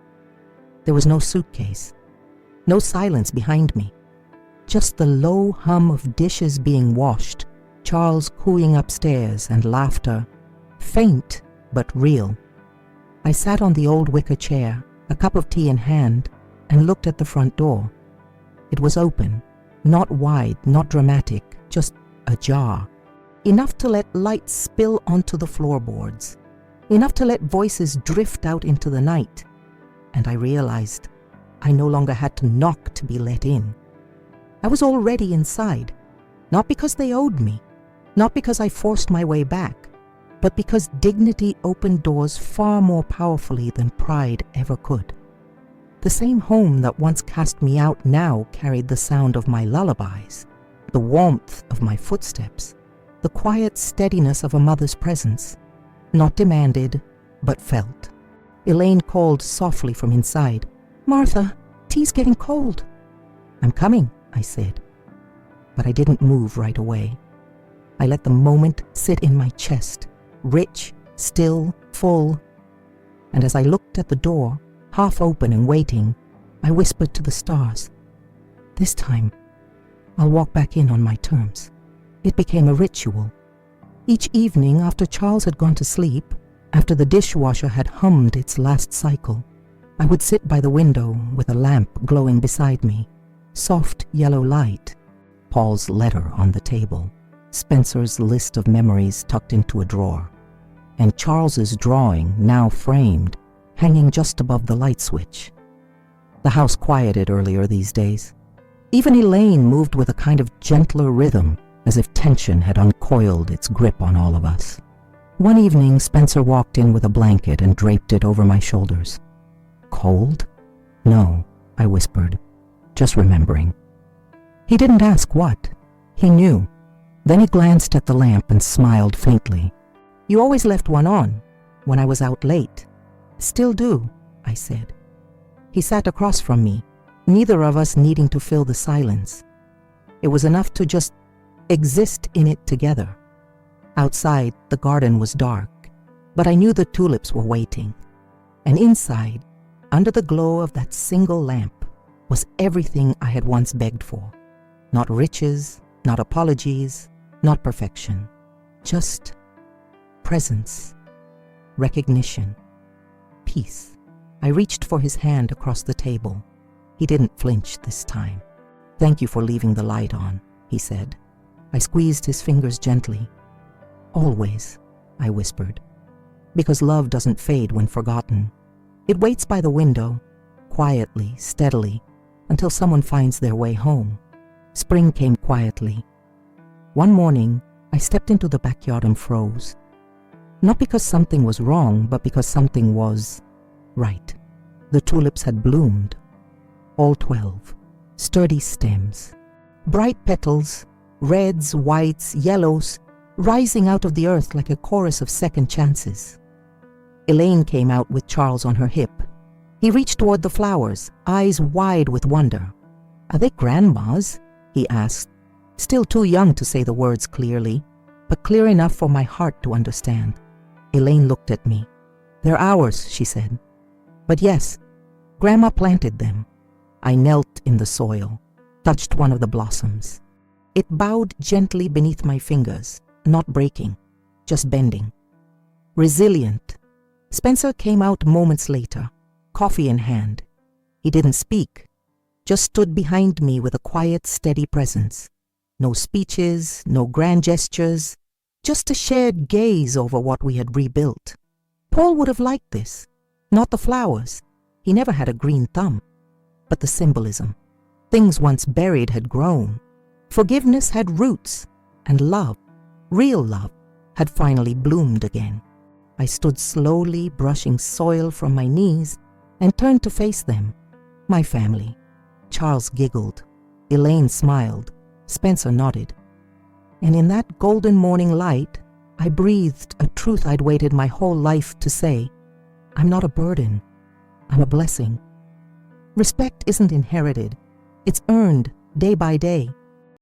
there was no suitcase, no silence behind me, just the low hum of dishes being washed, Charles cooing upstairs, and laughter, faint but real. I sat on the old wicker chair, a cup of tea in hand, and looked at the front door. It was open, not wide, not dramatic, just ajar, enough to let light spill onto the floorboards, enough to let voices drift out into the night. And I realized I no longer had to knock to be let in. I was already inside, not because they owed me, not because I forced my way back, but because dignity opened doors far more powerfully than pride ever could. The same home that once cast me out now carried the sound of my lullabies, the warmth of my footsteps, the quiet steadiness of a mother's presence, not demanded, but felt. Elaine called softly from inside, "Martha, tea's getting cold." "I'm coming," I said. But I didn't move right away. I let the moment sit in my chest, rich, still, full. And as I looked at the door, half open and waiting, I whispered to the stars, "This time, I'll walk back in on my terms." It became a ritual. Each evening after Charles had gone to sleep, after the dishwasher had hummed its last cycle, I would sit by the window with a lamp glowing beside me, soft yellow light, Paul's letter on the table, Spencer's list of memories tucked into a drawer, and Charles's drawing, now framed, hanging just above the light switch. The house quieted earlier these days. Even Elaine moved with a kind of gentler rhythm, as if tension had uncoiled its grip on all of us. One evening, Spencer walked in with a blanket and draped it over my shoulders. "Cold?" "No," I whispered, just remembering. He didn't ask what. He knew. Then he glanced at the lamp and smiled faintly. "You always left one on, when I was out late." "Still do," I said. He sat across from me, neither of us needing to fill the silence. It was enough to just exist in it together. Outside, the garden was dark, but I knew the tulips were waiting. And inside, under the glow of that single lamp, was everything I had once begged for. Not riches, not apologies, not perfection. Just presence, recognition, peace. I reached for his hand across the table. He didn't flinch this time. "Thank you for leaving the light on," he said. I squeezed his fingers gently. "Always," I whispered, "because love doesn't fade when forgotten. It waits by the window, quietly, steadily, until someone finds their way home." Spring came quietly. One morning, I stepped into the backyard and froze. Not because something was wrong, but because something was right. The tulips had bloomed, all 12, sturdy stems, bright petals, reds, whites, yellows, rising out of the earth like a chorus of second chances. Elaine came out with Charles on her hip. He reached toward the flowers, eyes wide with wonder. "Are they grandma's?" he asked, still too young to say the words clearly, but clear enough for my heart to understand. Elaine looked at me. "They're ours," she said. "But yes, Grandma planted them." I knelt in the soil, touched one of the blossoms. It bowed gently beneath my fingers, not breaking, just bending. Resilient. Spencer came out moments later, coffee in hand. He didn't speak, just stood behind me with a quiet, steady presence. No speeches, no grand gestures, just a shared gaze over what we had rebuilt. Paul would have liked this. Not the flowers. He never had a green thumb. But the symbolism. Things once buried had grown. Forgiveness had roots, and love, real love, had finally bloomed again. I stood slowly brushing soil from my knees and turned to face them. My family. Charles giggled. Elaine smiled. Spencer nodded. And in that golden morning light, I breathed a truth I'd waited my whole life to say. I'm not a burden. I'm a blessing. Respect isn't inherited. It's earned day by day.